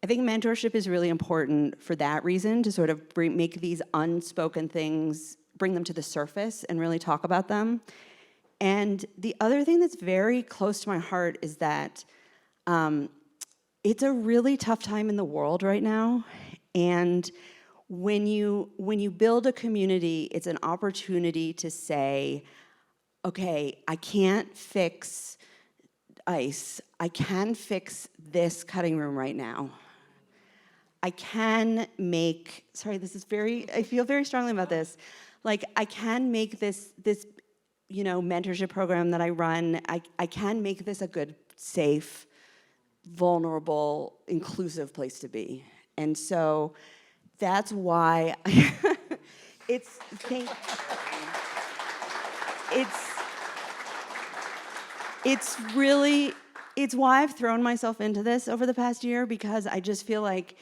I think mentorship is really important for that reason, to sort of make these unspoken things, bring them to the surface and really talk about them. And the other thing that's very close to my heart is that it's a really tough time in the world right now. And when you build a community, it's an opportunity to say, okay, I can't fix ice. I can fix this cutting room right now. I can make, sorry, this is I feel very strongly about this. Like, I can make this mentorship program that I run, I can make this a good, safe, vulnerable, inclusive place to be. And so that's why it's why I've thrown myself into this over the past year, because I just feel like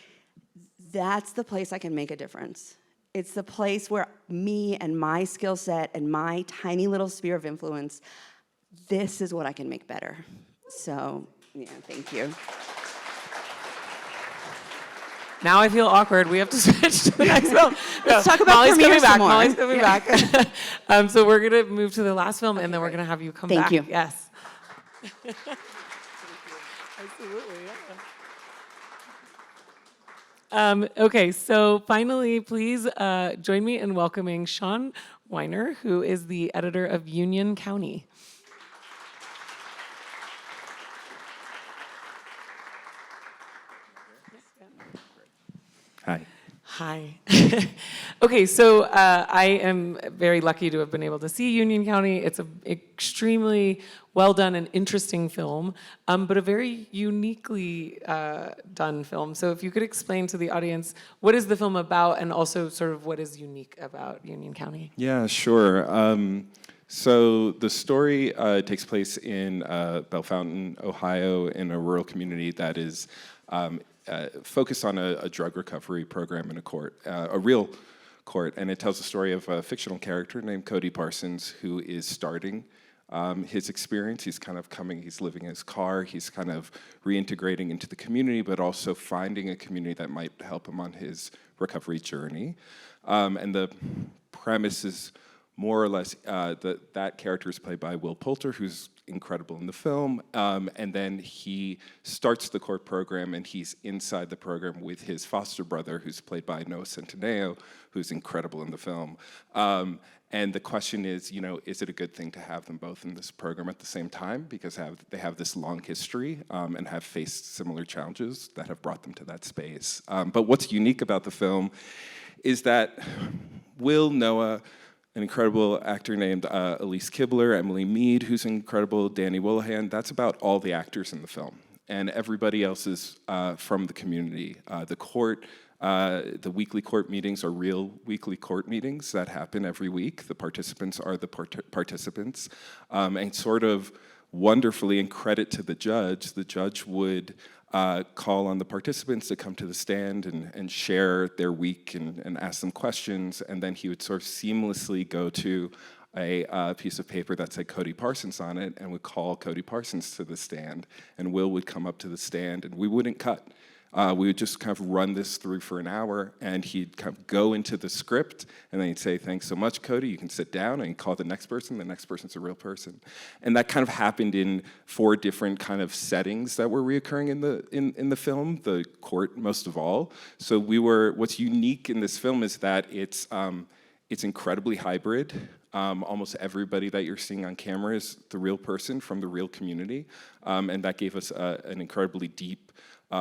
that's the place I can make a difference. It's the place where me and my skill set and my tiny little sphere of influence, this is what I can make better. So, yeah, thank you. Now I feel awkward. We have to switch to the next film. Let's talk about Molly's premieres coming back. some more. Molly's coming back. So we're going to move to the last film, and then we're going to have you come back. Thank you. Yes. Absolutely, yeah. Okay, so finally, please join me in welcoming Sean Weiner, who is the editor of Union County. Hi. Hi. Okay, so I am very lucky to have been able to see Union County. It's an extremely well done and interesting film, but a very uniquely done film. So if you could explain to the audience, what is the film about, and also sort of what is unique about Union County? Yeah, sure. So the story takes place in Bellefontaine, Ohio, in a rural community that is focused on a drug recovery program in a court, a real court, and it tells the story of a fictional character named Cody Parsons, who is starting his experience. He's living in his car, he's kind of reintegrating into the community, but also finding a community that might help him on his recovery journey. And the premise is more or less that character is played by Will Poulter, who's incredible in the film, and then he starts the court program, and he's inside the program with his foster brother, who's played by Noah Centineo, who's incredible in the film. And the question is, is it a good thing to have them both in this program at the same time? Because they have this long history and have faced similar challenges that have brought them to that space. But what's unique about the film is that Will, Noah, an incredible actor named Elise Kibler, Emily Mead, who's incredible, Danny Willihan, that's about all the actors in the film. And everybody else is from the community. The court, the weekly court meetings are real weekly court meetings that happen every week. The participants are the participants. And sort of wonderfully, and credit to the judge would call on the participants to come to the stand and share their week and ask them questions, and then he would sort of seamlessly go to a piece of paper that said Cody Parsons on it and would call Cody Parsons to the stand, and Will would come up to the stand, and we wouldn't cut. We would just kind of run this through for an hour, and he'd kind of go into the script, and then he'd say, "Thanks so much, Cody, you can sit down," and he'd call the next person's a real person. And that kind of happened in 4 different kind of settings that were reoccurring in the film, the court most of all. So what's unique in this film is that it's incredibly hybrid. Almost everybody that you're seeing on camera is the real person from the real community, and that gave us an incredibly deep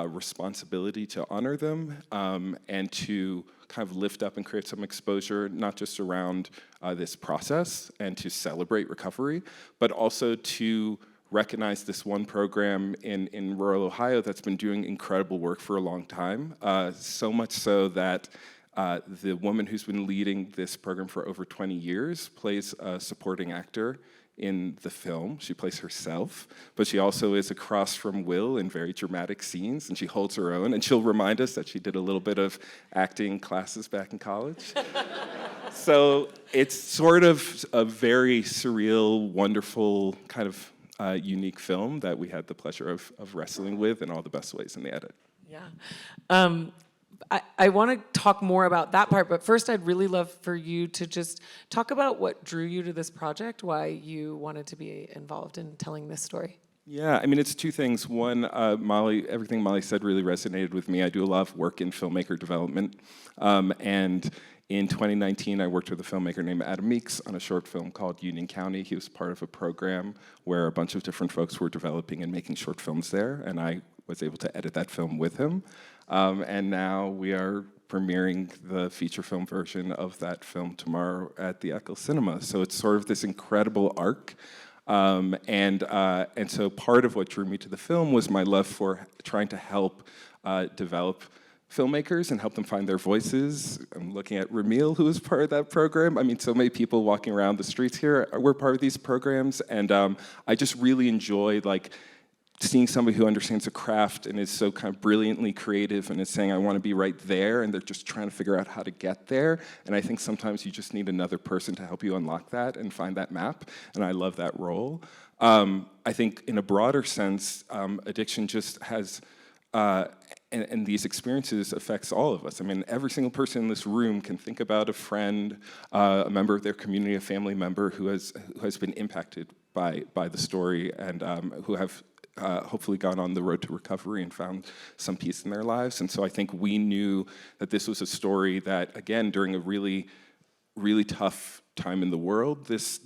responsibility to honor them and to kind of lift up and create some exposure, not just around this process and to celebrate recovery, but also to recognize this one program in rural Ohio that's been doing incredible work for a long time, so much so that the woman who's been leading this program for over 20 years plays a supporting actor in the film. She plays herself, but she also is across from Will in very dramatic scenes, and she holds her own, and she'll remind us that she did a little bit of acting classes back in college. So it's sort of a very surreal, wonderful, kind of unique film that we had the pleasure of wrestling with in all the best ways in the edit. Yeah. I want to talk more about that part, but first I'd really love for you to just talk about what drew you to this project, why you wanted to be involved in telling this story. Yeah, I mean, it's two things. One, Mollie, everything Mollie said really resonated with me. I do a lot of work in filmmaker development, and in 2019, I worked with a filmmaker named Adam Meeks on a short film called Union County. He was part of a program where a bunch of different folks were developing and making short films there, and I was able to edit that film with him. And now we are premiering the feature film version of that film tomorrow at the Echo Cinema. So it's sort of this incredible arc. And so part of what drew me to the film was my love for trying to help develop filmmakers and help them find their voices. I'm looking at Ramil, who was part of that program. I mean, so many people walking around the streets here were part of these programs, and I just really enjoyed seeing somebody who understands the craft and is so kind of brilliantly creative and is saying, I want to be right there, and they're just trying to figure out how to get there. And I think sometimes you just need another person to help you unlock that and find that map, and I love that role. I think in a broader sense, addiction just has, and these experiences affects all of us. I mean, every single person in this room can think about a friend, a member of their community, a family member who has been impacted by the story, and who have hopefully gone on the road to recovery and found some peace in their lives. And so I think we knew that this was a story that, again, during a really, really tough time in the world, this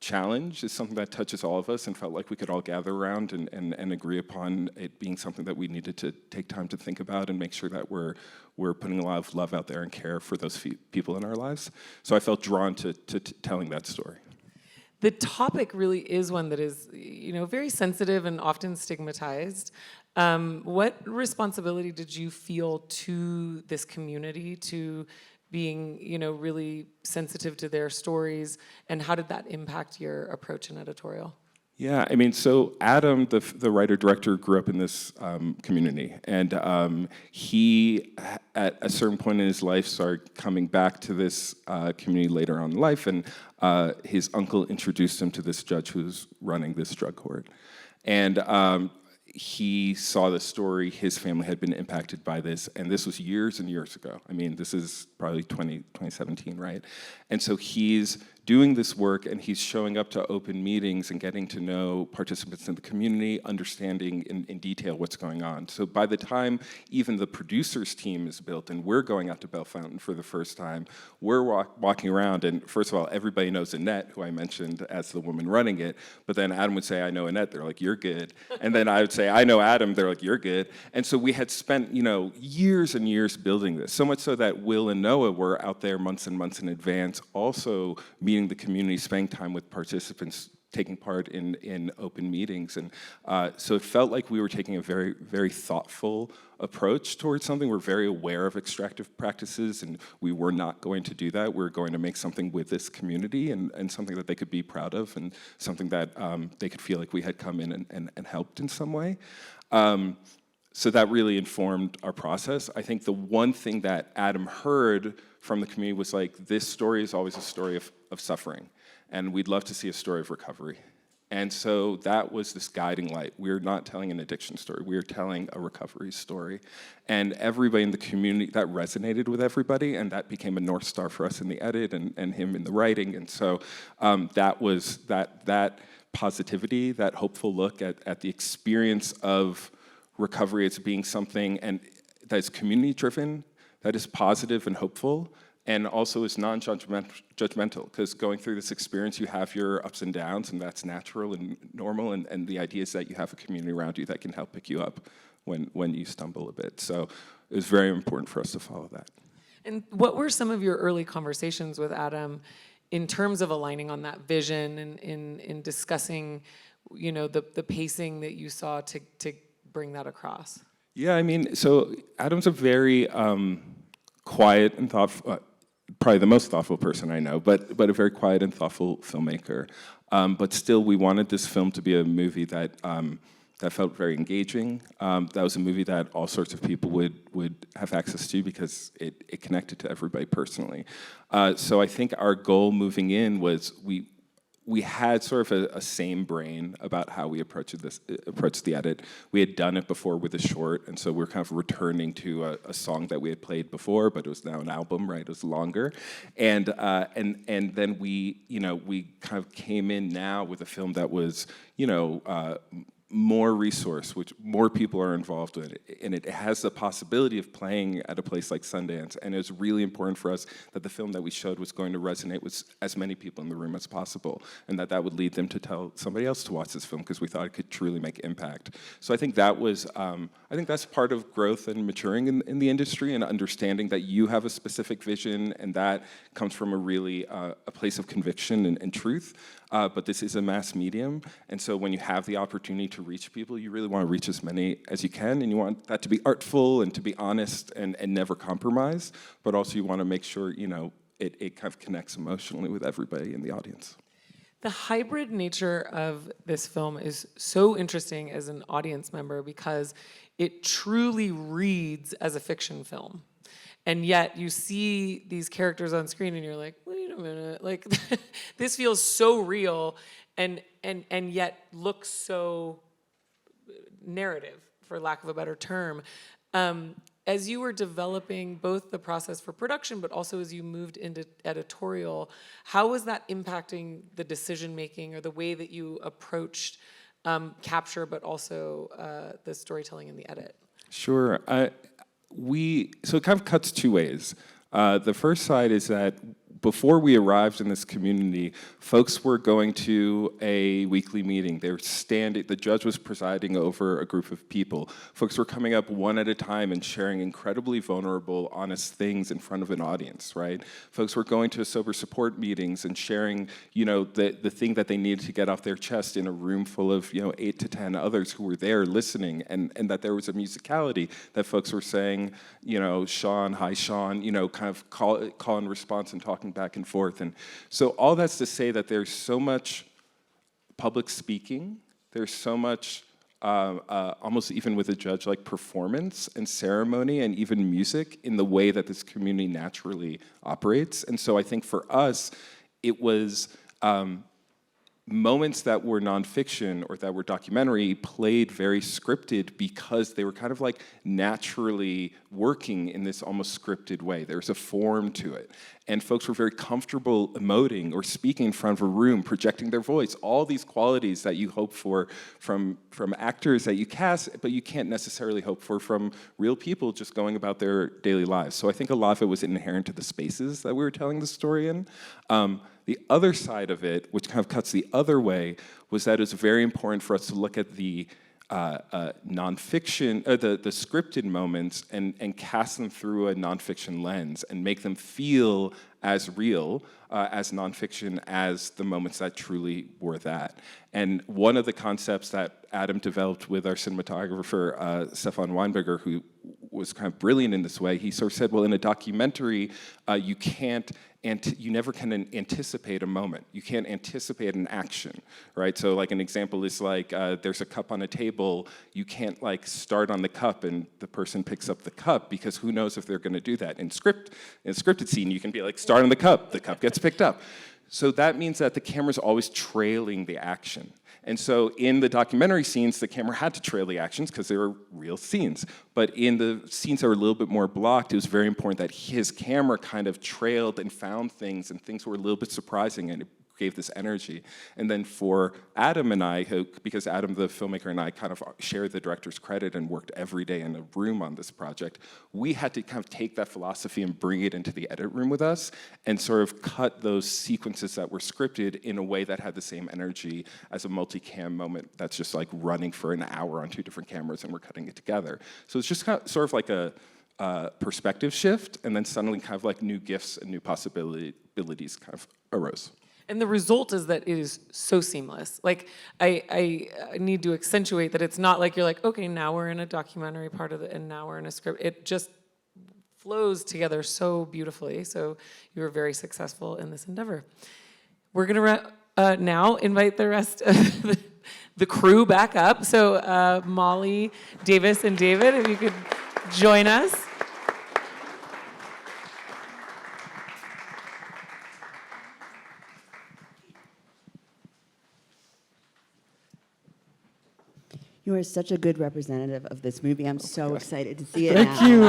challenge is something that touches all of us, and felt like we could all gather around and agree upon it being something that we needed to take time to think about and make sure that we're putting a lot of love out there and care for those people in our lives. So I felt drawn to telling that story. The topic really is one that is, very sensitive and often stigmatized. What responsibility did you feel to this community, to being, really sensitive to their stories, and how did that impact your approach in editorial? Yeah, I mean, so Adam, the writer-director, grew up in this community, and he, at a certain point in his life, started coming back to this community later on in life, and his uncle introduced him to this judge who's running this drug court. And he saw the story, his family had been impacted by this, and this was years and years ago. I mean, this is probably 2017, right? And so he's doing this work, and he's showing up to open meetings and getting to know participants in the community, understanding in detail what's going on. So by the time even the producers team is built and we're going out to Bellefontaine for the first time, we're walking around, and first of all, everybody knows Annette, who I mentioned as the woman running it, but then Adam would say, I know Annette, they're like, you're good. And then I would say, I know Adam, they're like, you're good. And so we had spent, years and years building this, so much so that Will and Noah were out there months and months in advance, also meeting the community, spending time with participants, taking part in open meetings. And so it felt like we were taking a very, very thoughtful approach towards something. We're very aware of extractive practices, and we were not going to do that. We're going to make something with this community, and something that they could be proud of, and something that they could feel like we had come in and helped in some way. So that really informed our process. I think the one thing that Adam heard from the community was this story is always a story of suffering, and we'd love to see a story of recovery. And so that was this guiding light. We're not telling an addiction story, we're telling a recovery story. And everybody in the community, that resonated with everybody, and that became a North Star for us in the edit and him in the writing. And so that was that positivity, that hopeful look at the experience of recovery as being something and that is community-driven, that is positive and hopeful, and also is non-judgmental, because going through this experience, you have your ups and downs, and that's natural and normal, and the idea is that you have a community around you that can help pick you up when you stumble a bit. So it was very important for us to follow that. And what were some of your early conversations with Adam in terms of aligning on that vision and in discussing, the pacing that you saw to bring that across? Yeah, I mean, so Adam's a very quiet and thoughtful, probably the most thoughtful person I know, but a very quiet and thoughtful filmmaker. But still, we wanted this film to be a movie that that felt very engaging. That was a movie that all sorts of people would have access to because it connected to everybody personally. So I think our goal moving in was we had sort of a same brain about how we approached the edit. We had done it before with a short, and so we're kind of returning to a song that we had played before, but it was now an album, right? It was longer, and then we kind of came in now with a film that was more resource, which more people are involved in it, and it has the possibility of playing at a place like Sundance, and it was really important for us that the film that we showed was going to resonate with as many people in the room as possible, and that would lead them to tell somebody else to watch this film, because we thought it could truly make impact. So I think that was, I think that's part of growth and maturing in the industry, and understanding that you have a specific vision, and that comes from a really, a place of conviction and truth. But this is a mass medium, and so when you have the opportunity to reach people, you really want to reach as many as you can, and you want that to be artful and to be honest and never compromise, but also you want to make sure, it kind of connects emotionally with everybody in the audience. The hybrid nature of this film is so interesting as an audience member because it truly reads as a fiction film. And yet you see these characters on screen and you're like, wait a minute, like this feels so real and yet looks so narrative, for lack of a better term. As you were developing both the process for production, but also as you moved into editorial, how was that impacting the decision making or the way that you approached capture, but also the storytelling and the edit? Sure. So it kind of cuts two ways. The first side is that before we arrived in this community, folks were going to a weekly meeting. They were standing, the judge was presiding over a group of people. Folks were coming up one at a time and sharing incredibly vulnerable, honest things in front of an audience, right? Folks were going to sober support meetings and sharing, the thing that they needed to get off their chest in a room full of, 8 to 10 others who were there listening, and that there was a musicality that folks were saying, Sean, hi Sean, kind of call and response and talking back and forth. And so all that's to say that there's so much public speaking, there's so much almost even with a judge like performance and ceremony and even music in the way that this community naturally operates. And so I think for us, it was moments that were nonfiction or that were documentary played very scripted because they were kind of like naturally working in this almost scripted way. There's a form to it. And folks were very comfortable emoting or speaking in front of a room, projecting their voice, all these qualities that you hope for from actors that you cast, but you can't necessarily hope for from real people just going about their daily lives. So I think a lot of it was inherent to the spaces that we were telling the story in. The other side of it, which kind of cuts the other way, was that it was very important for us to look at the nonfiction, the scripted moments and cast them through a nonfiction lens and make them feel as real as nonfiction as the moments that truly were that. And one of the concepts that Adam developed with our cinematographer, Stefan Weinberger, who was kind of brilliant in this way, he sort of said, well, in a documentary, you never can anticipate a moment. You can't anticipate an action, right? So like an example is like, there's a cup on a table, you can't like start on the cup and the person picks up the cup because who knows if they're gonna do that. In a scripted scene, you can be like, start on the cup gets picked up. So that means that the camera's always trailing the action. And so in the documentary scenes, the camera had to trail the actions because they were real scenes. But in the scenes that were a little bit more blocked, it was very important that his camera kind of trailed and found things, and things were a little bit surprising, and it gave this energy. And then for Adam and I, because Adam, the filmmaker, and I kind of share the director's credit and worked every day in a room on this project, we had to kind of take that philosophy and bring it into the edit room with us and sort of cut those sequences that were scripted in a way that had the same energy as a multicam moment that's just like running for an hour on 2 different cameras and we're cutting it together. So it's just kind of, sort of like a perspective shift, and then suddenly kind of like new gifts and new possibilities kind of arose. And the result is that it is so seamless. Like, I need to accentuate that it's not like you're like, okay, now we're in a documentary part of it, and now we're in a script. It just flows together so beautifully. So you were very successful in this endeavor. We're gonna now invite the rest of the crew back up. So Mollie, Davis, and David, if you could join us. You are such a good representative of this movie. I'm so excited to see it Thank now. you.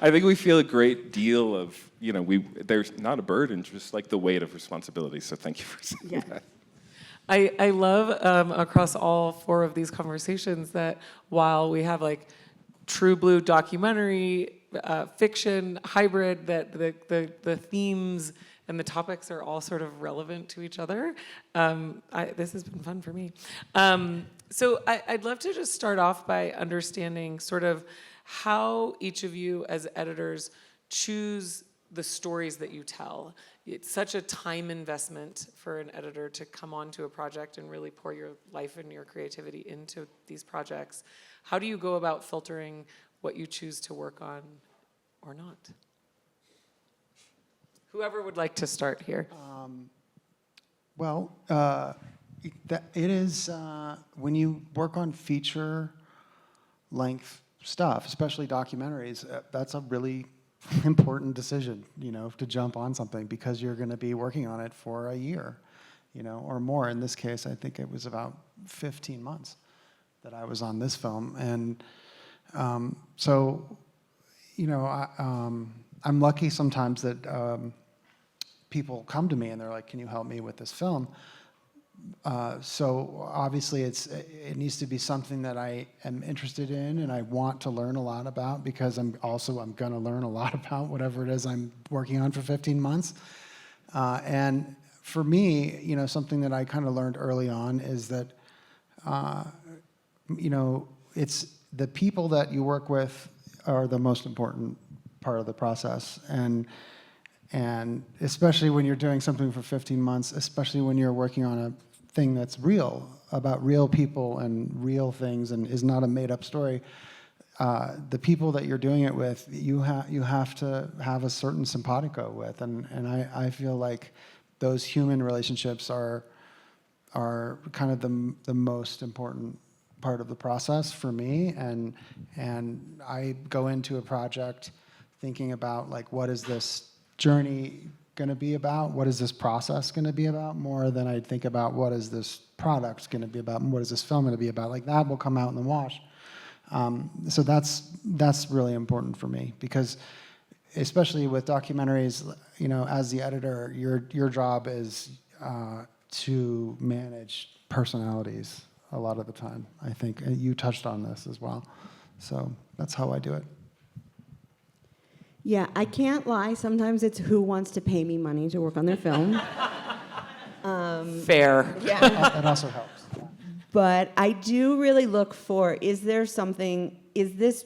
I think we feel a great deal of, there's not a burden, just like the weight of responsibility. So thank you for saying that. I love across all 4 of these conversations that while we have like true blue documentary, fiction, hybrid, that the themes and the topics are all sort of relevant to each other. This has been fun for me. So I'd love to just start off by understanding sort of how each of you as editors choose the stories that you tell. It's such a time investment for an editor to come onto a project and really pour your life and your creativity into these projects. How do you go about filtering what you choose to work on or not? Whoever would like to start here. It is when you work on feature-length stuff, especially documentaries. That's a really important decision, to jump on something because you're going to be working on it for a year, or more. In this case, I think it was about 15 months that I was on this film, and I'm lucky sometimes that people come to me and they're like, "Can you help me with this film?" So obviously it needs to be something that I am interested in and I want to learn a lot about because I'm going to learn a lot about whatever it is I'm working on for 15 months. And for me, something that I kind of learned early on is that, it's the people that you work with are the most important part of the process. And especially when you're doing something for 15 months, especially when you're working on a thing that's real, about real people and real things and is not a made-up story, the people that you're doing it with, you have to have a certain simpatico with. And I feel like those human relationships are kind of the most important part of the process for me. And I go into a project thinking about, like, what is this journey going to be about? What is this process going to be about? More than I think about what is this product going to be about and what is this film going to be about. Like, that will come out in the wash. So that's really important for me because, especially with documentaries, as the editor, your job is to manage personalities a lot of the time. I think you touched on this as well. So that's how I do it. Yeah, I can't lie. Sometimes it's who wants to pay me money to work on their film. Fair. Yeah. That also helps. But I do really look for, is there something, is this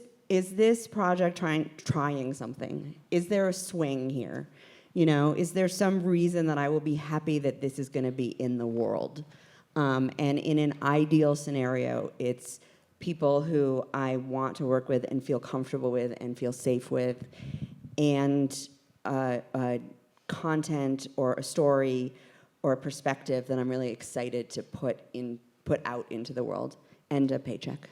project trying something? Is there a swing here? Is there some reason that I will be happy that this is going to be in the world? And in an ideal scenario, it's people who I want to work with and feel comfortable with and feel safe with, and content or a story or a perspective that I'm really excited to put out into the world, and a paycheck.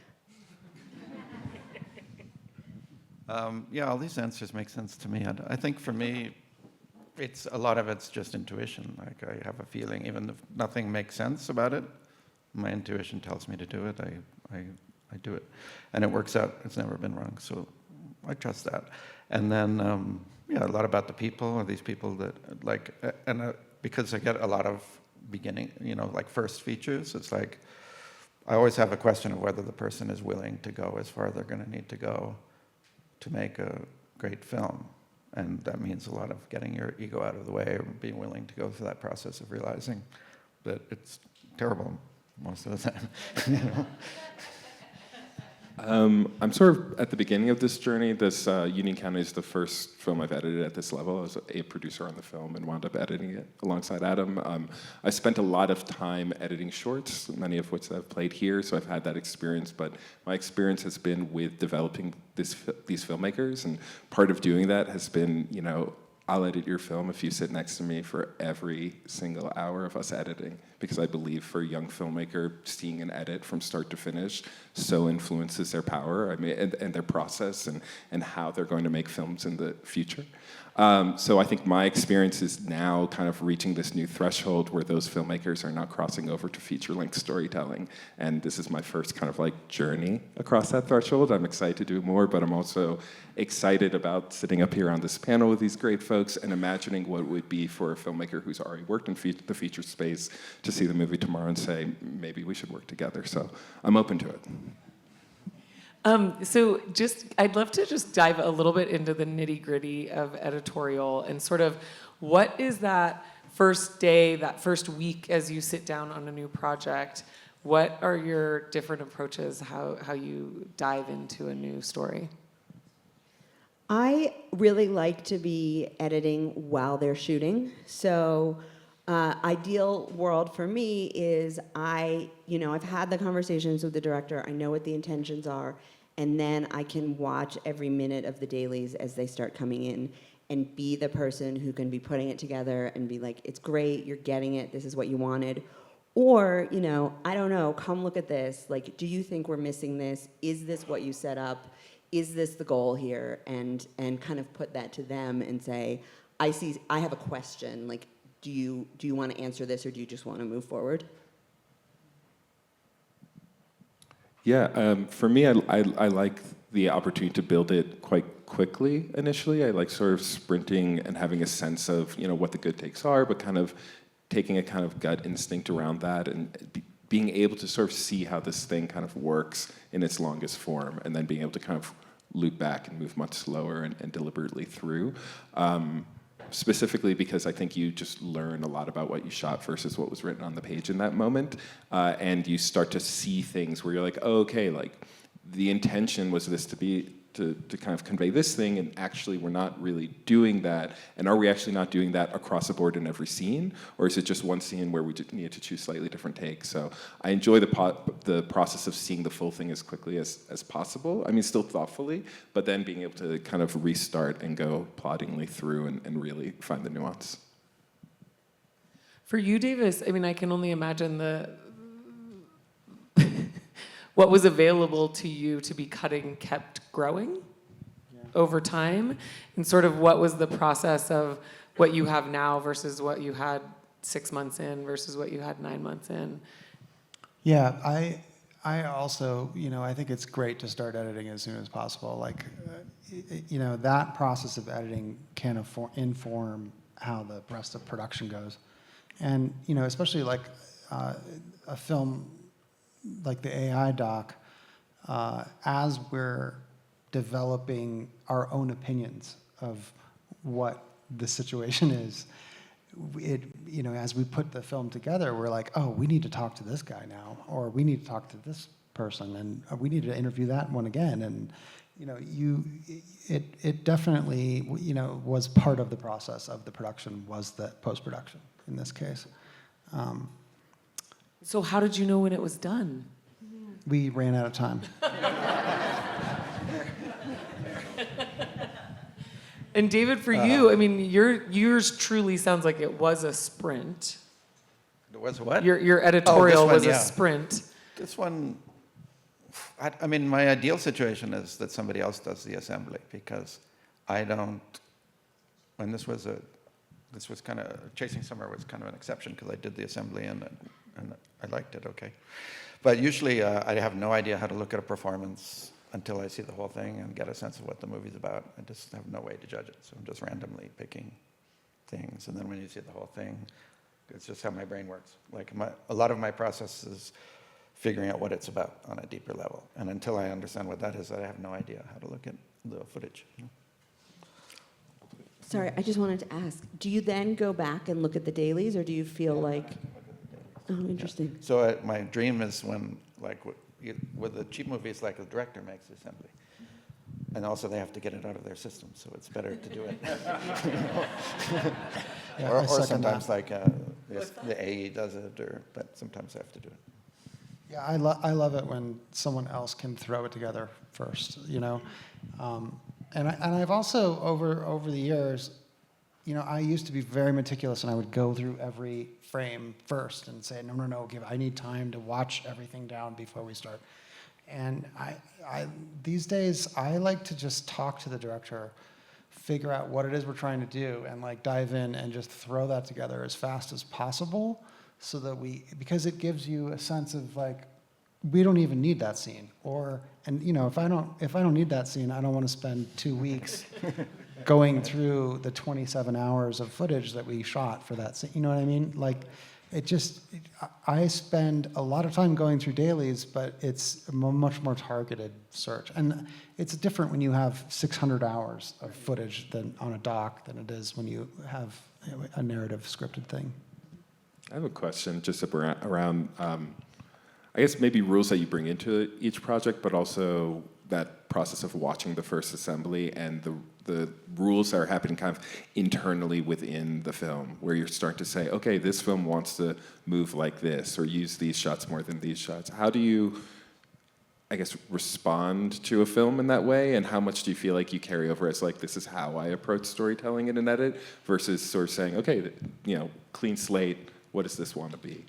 Yeah, all these answers make sense to me. I think for me, a lot of it's just intuition. Like, I have a feeling, even if nothing makes sense about it, my intuition tells me to do it. I do it, and it works out. It's never been wrong, so I trust that. And then, a lot about the people, or these people that because I get a lot of beginning, like first features. It's like I always have a question of whether the person is willing to go as far as they're going to need to go to make a great film. And that means a lot of getting your ego out of the way, or being willing to go through that process of realizing that it's terrible most of the time. I'm sort of at the beginning of this journey. This Union County is the first film I've edited at this level. I was a producer on the film and wound up editing it alongside Adam. I spent a lot of time editing shorts, many of which I've played here, so I've had that experience, but my experience has been with developing these filmmakers, and part of doing that has been, you know, I'll edit your film if you sit next to me for every single hour of us editing, because I believe for a young filmmaker, seeing an edit from start to finish so influences their power, and their process, and how they're going to make films in the future. So I think my experience is now kind of reaching this new threshold where those filmmakers are now crossing over to feature-length storytelling, and this is my first kind of like journey across that threshold. I'm excited to do more, but I'm also excited about sitting up here on this panel with these great folks and imagining what it would be for a filmmaker who's already worked in the feature space to see the movie tomorrow and say, maybe we should work together. So I'm open to it. So I'd love to just dive a little bit into the nitty-gritty of editorial and sort of what is that first day, that first week as you sit down on a new project? What are your different approaches, how you dive into a new story? I really like to be editing while they're shooting. So ideal world for me is I've had the conversations with the director, I know what the intentions are, and then I can watch every minute of the dailies as they start coming in and be the person who can be putting it together and be like, it's great, you're getting it, this is what you wanted. Or, I don't know, come look at this. Like, do you think we're missing this? Is this what you set up? Is this the goal here? And kind of put that to them and say, I have a question. Like, do you want to answer this, or do you just want to move forward? Yeah, for me, I like the opportunity to build it quite quickly initially. I like sort of sprinting and having a sense of, what the good takes are, but kind of taking a kind of gut instinct around that and being able to sort of see how this thing kind of works in its longest form, and then being able to kind of loop back and move much slower and deliberately through. Specifically because I think you just learn a lot about what you shot versus what was written on the page in that moment. And you start to see things where you're like, oh, okay, like the intention was this to kind of convey this thing, and actually we're not really doing that. And are we actually not doing that across the board in every scene? Or is it just one scene where we just need to choose slightly different takes? So I enjoy the process of seeing the full thing as quickly as possible. I mean, still thoughtfully, but then being able to kind of restart and go ploddingly through and really find the nuance. For you, Davis, I mean, I can only imagine what was available to you to be cutting kept growing over time, and sort of what was the process of what you have now versus what you had 6 months in versus what you had 9 months in. Yeah, I also, I think it's great to start editing as soon as possible. Like, that process of editing can inform how the rest of production goes. And, especially like a film like the AI doc, as we're developing our own opinions of what the situation is, as we put the film together, we're like, oh, we need to talk to this guy now, or we need to talk to this person, and we need to interview that one again. And it definitely was part of the process of the production, was the post-production in this case. So how did you know when it was done? We ran out of time. And David, for you, I mean, yours truly sounds like it was a sprint. It was what? Your editorial one, was yeah. a sprint. This one, I mean, my ideal situation is that somebody else does the assembly, because I don't, and this was kind of, Chasing Summer was kind of an exception, because I did the assembly and I liked it, okay. But usually I have no idea how to look at a performance until I see the whole thing and get a sense of what the movie's about. I just have no way to judge it, so I'm just randomly picking things. And then when you see the whole thing, it's just how my brain works. Like a lot of my process is figuring out what it's about on a deeper level. And until I understand what that is, I have no idea how to look at the footage. Sorry, I just wanted to ask, do you then go back and look at the dailies, or do you feel like... Oh, interesting. Yeah. So my dream is when, like, with the cheap movies, like the director makes the assembly. And also they have to get it out of their system, so it's better to do it. Yeah, or I second sometimes that. like the AE does it, but sometimes they have to do it. Yeah, I love it when someone else can throw it together first, you know. And I've also over the years, you know, I used to be very meticulous, and I would go through every frame first and say, no, I need time to watch everything down before we start. And I these days I like to just talk to the director, figure out what it is we're trying to do, and like dive in and just throw that together as fast as possible, so that because it gives you a sense of like, we don't even need that scene, and you know, if I don't need that scene, I don't want to spend 2 weeks going through the 27 hours of footage that we shot for that scene. You know what I mean? Like, I spend a lot of time going through dailies, but it's a much more targeted search. And it's different when you have 600 hours of footage on a doc than it is when you have a narrative scripted thing. I have a question just around, I guess maybe rules that you bring into each project, but also that process of watching the first assembly and the rules that are happening kind of internally within the film, where you're starting to say, okay, this film wants to move like this or use these shots more than these shots. How do you, I guess, respond to a film in that way? And how much do you feel like you carry over as like, this is how I approach storytelling in an edit, versus sort of saying, okay, you know, clean slate, what does this want to be?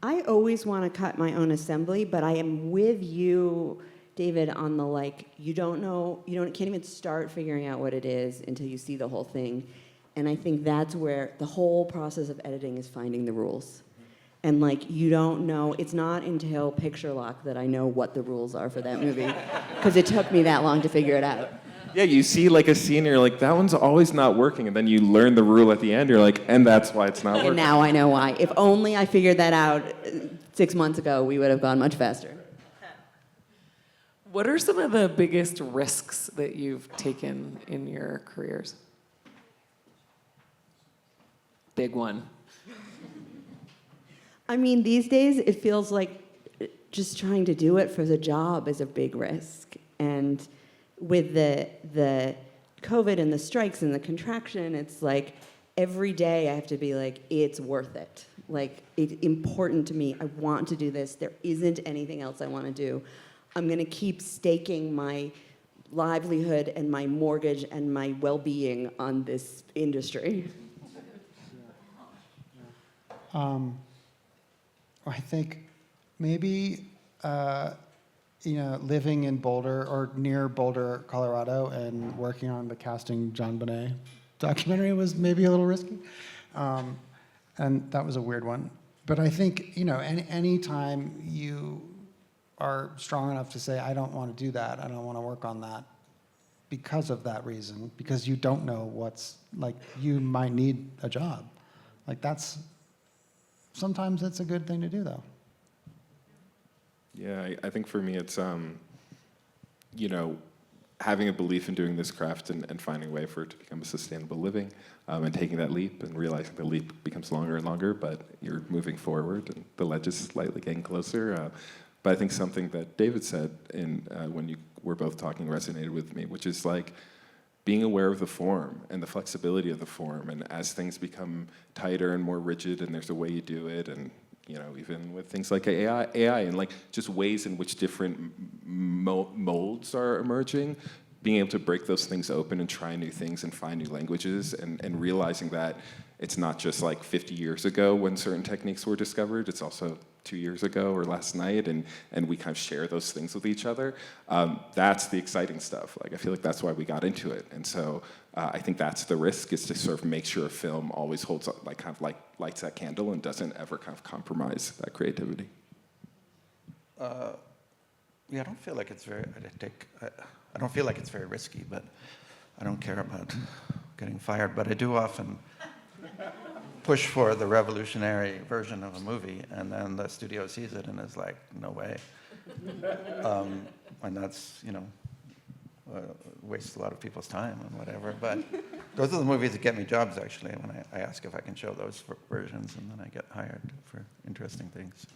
I always want to cut my own assembly, but I am with you, David, on the like, you can't even start figuring out what it is until you see the whole thing. And I think that's where the whole process of editing is finding the rules. And like, you don't know, it's not until Picture Lock that I know what the rules are for that movie, because it took me that long to figure it out. Yeah, you see like a scene and you're like, that one's always not working. And then you learn the rule at the end, you're like, and that's why it's not working. And now I know why. If only I figured that out 6 months ago, we would have gone much faster. What are some of the biggest risks that you've taken in your careers? Big one. I mean, these days, it feels like just trying to do it for the job is a big risk. And with the COVID and the strikes and the contraction, it's like every day I have to be like, it's worth it. Like, it's important to me. I want to do this. There isn't anything else I want to do. I'm going to keep staking my livelihood and my mortgage and my well-being on this industry. I think maybe, living in Boulder or near Boulder, Colorado, and working on the Casting John Bonet documentary was maybe a little risky. And that was a weird one. But I think, any time you are strong enough to say, I don't want to do that, I don't want to work on that, because of that reason, because you don't know you might need a job. Sometimes it's a good thing to do, though. Yeah, I think for me it's, having a belief in doing this craft and finding a way for it to become a sustainable living, and taking that leap and realizing the leap becomes longer and longer, but you're moving forward and the ledge is slightly getting closer. But I think something that David said when you were both talking resonated with me, which is like being aware of the form and the flexibility of the form, and as things become tighter and more rigid and there's a way you do it, and even with things like AI and like just ways in which different molds are emerging, being able to break those things open and try new things and find new languages, and realizing that it's not just like 50 years ago when certain techniques were discovered, it's also 2 years ago or last night, and we kind of share those things with each other. That's the exciting stuff. Like, I feel like that's why we got into it. And so I think that's the risk, is to sort of make sure a film always holds up, lights that candle and doesn't ever kind of compromise that creativity. I don't feel like it's very. I don't feel like it's very risky, but I don't care about getting fired. But I do often push for the revolutionary version of a movie, and then the studio sees it and is like, no way. And that's, wastes a lot of people's time and whatever. But those are the movies that get me jobs, actually, when I ask if I can show those versions, and then I get hired for interesting things.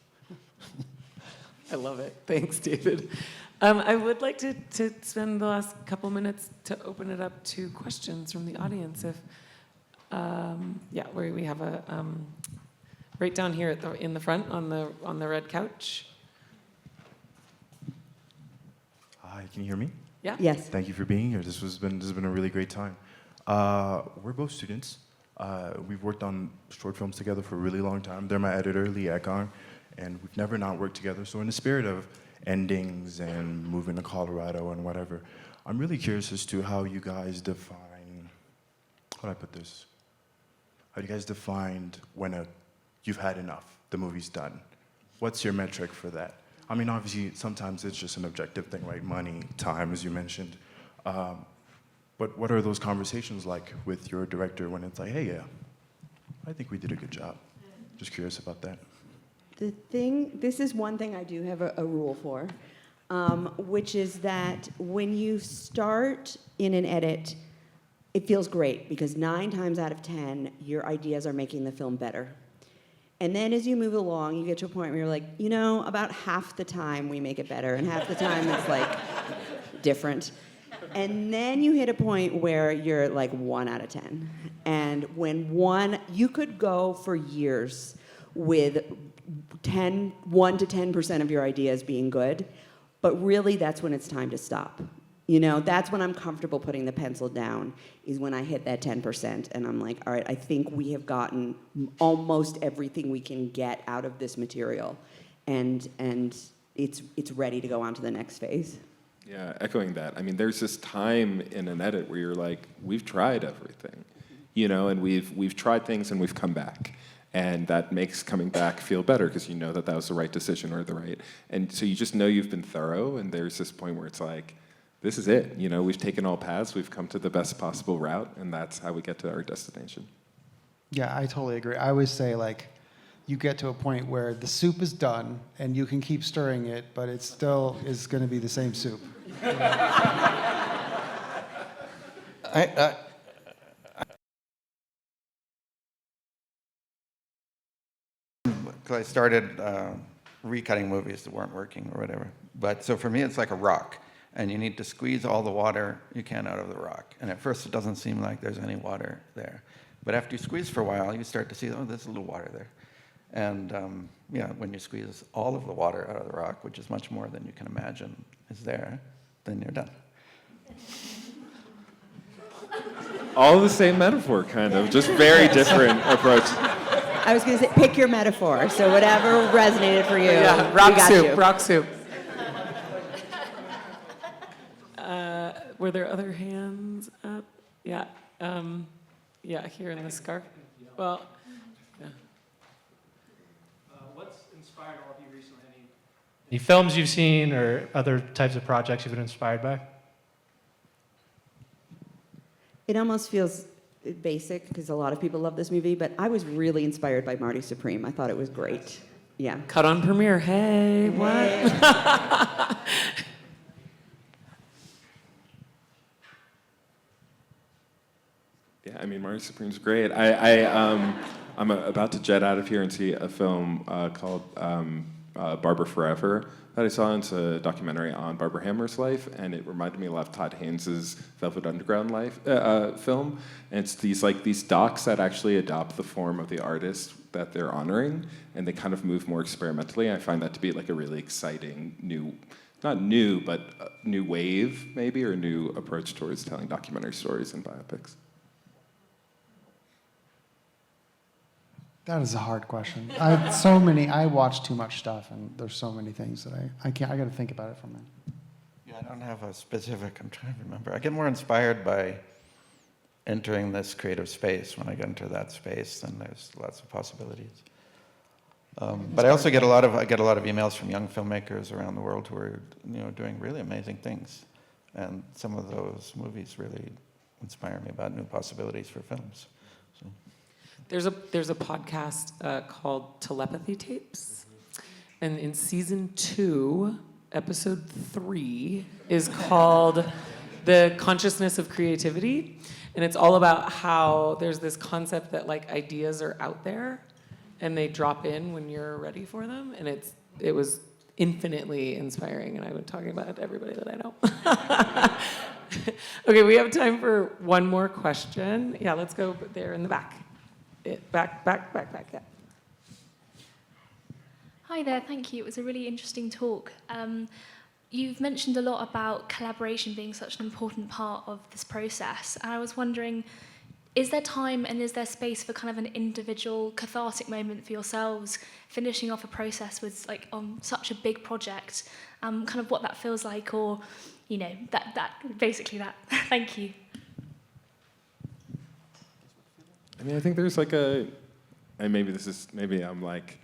I love it. Thanks, David. I would like to spend the last couple minutes to open it up to questions from the audience. If, where we have a right down here in the front on the red couch. Hi, can you hear me? Yeah. Yes. Thank you for being here. This has been a really great time. We're both students. We've worked on short films together for a really long time. They're my editor, Lee Ekong, and we've never not worked together. So in the spirit of endings and moving to Colorado and whatever, I'm really curious as to how you guys define, how do I put this? How do you guys define when you've had enough, the movie's done? What's your metric for that? I mean, obviously, sometimes it's just an objective thing, right? Money, time, as you mentioned. But what are those conversations like with your director when it's like, hey, yeah, I think we did a good job? Just curious about that. This is one thing I do have a rule for, which is that when you start in an edit, it feels great because 9 times out of 10, your ideas are making the film better. And then as you move along, you get to a point where you're like, you know, about half the time we make it better, and half the time it's like different. And then you hit a point where you're like 1 out of 10. And when you could go for years with 1 to 10% of your ideas being good, but really that's when it's time to stop. You know, that's when I'm comfortable putting the pencil down, is when I hit that 10% and I'm like, all right, I think we have gotten almost everything we can get out of this material. And it's ready to go on to the next phase. Yeah, echoing that. I mean, there's this time in an edit where you're like, we've tried everything, you know, and we've tried things and we've come back. And that makes coming back feel better because you know that was the right decision or the right. And so you just know you've been thorough, and there's this point where it's like, this is it. You know, we've taken all paths, we've come to the best possible route, and that's how we get to our destination. Yeah, I totally agree. I always say, like, you get to a point where the soup is done and you can keep stirring it, but it still is going to be the same soup. I started recutting movies that weren't working or whatever. But so for me, it's like a rock. And you need to squeeze all the water you can out of the rock. And at first, it doesn't seem like there's any water there. But after you squeeze for a while, you start to see, oh, there's a little water there. And when you squeeze all of the water out of the rock, which is much more than you can imagine is there, then you're done. All the same metaphor, kind of, just very different approach. I was going to say, pick your metaphor. So whatever resonated for you, Yeah, we rock got soup, you. rock soup. Were there other hands up? Yeah, here in the scarf. Well, yeah. What's inspired all of you recently? Any films you've seen or other types of projects you've been inspired by? It almost feels basic because a lot of people love this movie, but I was really inspired by Marty Supreme. I thought it was great. Yeah. Cut on premiere. Hey, what? Yeah, I mean, Marty Supreme's great. I'm about to jet out of here and see a film called Barbara Forever that I saw. It's a documentary on Barbara Hammer's life, and it reminded me a lot of Todd Haynes' Velvet Underground film. And it's these docs that actually adopt the form of the artist that they're honoring, and they kind of move more experimentally. I find that to be like a really exciting not new, but new wave maybe, or new approach towards telling documentary stories and biopics. That is a hard question. I watch too much stuff, and there's so many things that I got to think about it for a minute. Yeah, I don't have a specific, I'm trying to remember. I get more inspired by entering this creative space. When I get into that space, then there's lots of possibilities. But I also get a lot of emails from young filmmakers around the world who are doing really amazing things, and some of those movies really inspire me about new possibilities for films. So. There's a podcast called Telepathy Tapes, and in season 2, episode 3 is called The Consciousness of Creativity, and it's all about how there's this concept that like ideas are out there, and they drop in when you're ready for them, and it was infinitely inspiring, and I've been talking about it to everybody that I know. Okay, we have time for one more question. Yeah, let's go there in the back. Back, yeah. Hi there, thank you. It was a really interesting talk. You've mentioned a lot about collaboration being such an important part of this process, and I was wondering, is there time and is there space for kind of an individual cathartic moment for yourselves, finishing off a process with like on such a big project, kind of what that feels like, or that basically that. Thank you. I mean, I think there's like and maybe I'm like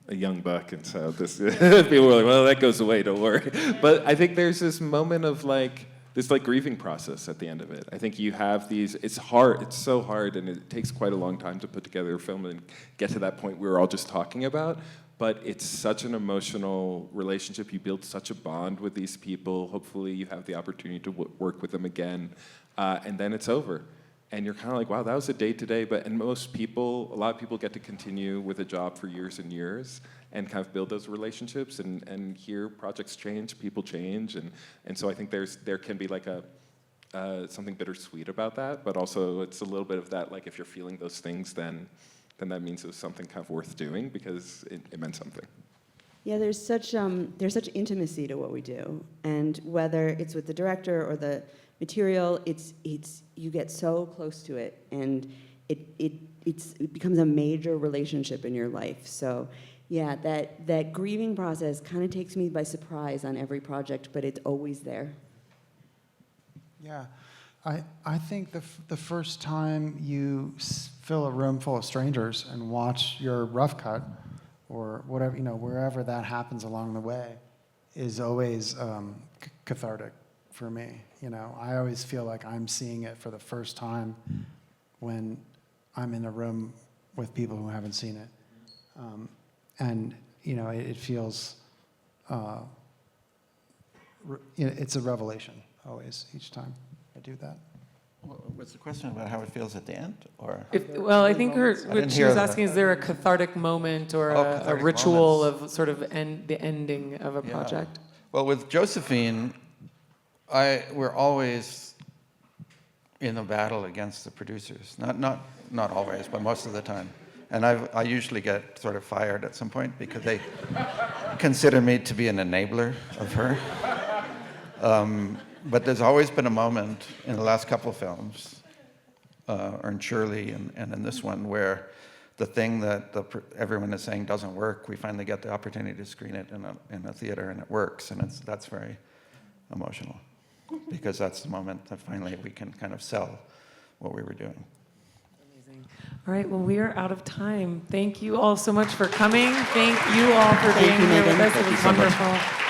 a young buck, and so this people are like, well, that goes away, don't worry. But I think there's this moment of this grieving process at the end of it. I think you have these, it's hard, it's so hard, and it takes quite a long time to put together a film and get to that point we were all just talking about, but it's such an emotional relationship. You build such a bond with these people. Hopefully you have the opportunity to work with them again, and then it's over. And you're kind of like, wow, that was a day today. And a lot of people get to continue with a job for years and years and kind of build those relationships. And here, projects change, people change. And so I think there can be like something bittersweet about that. But also, it's a little bit of that, like if you're feeling those things, then that means it was something kind of worth doing because it meant something. Yeah, there's such intimacy to what we do, and whether it's with the director or the material, it's you get so close to it, and it becomes a major relationship in your life. So, yeah, that grieving process kind of takes me by surprise on every project, but it's always there. Yeah, I think the first time you fill a room full of strangers and watch your rough cut, or whatever, wherever that happens along the way, is always cathartic for me. I always feel like I'm seeing it for the first time when I'm in a room with people who haven't seen it. And, it feels, it's a revelation always, each time I do that. What's the question about how it feels at the end? Or I think what she was asking, is there a cathartic moment or a ritual of sort of the ending of a project? Well, with Josephine, we're always in a battle against the producers. Not always, but most of the time. And I usually get sort of fired at some point because they consider me to be an enabler of her. But there's always been a moment in the last couple of films, Earn Shirley and in this one, where the thing that everyone is saying doesn't work, we finally get the opportunity to screen it in a theater, and it works, and that's very emotional, because that's the moment that finally we can kind of sell what we were doing. Amazing. All right, well, we are out of time. Thank you all so much for coming. Thank you all for being here with us. It was wonderful.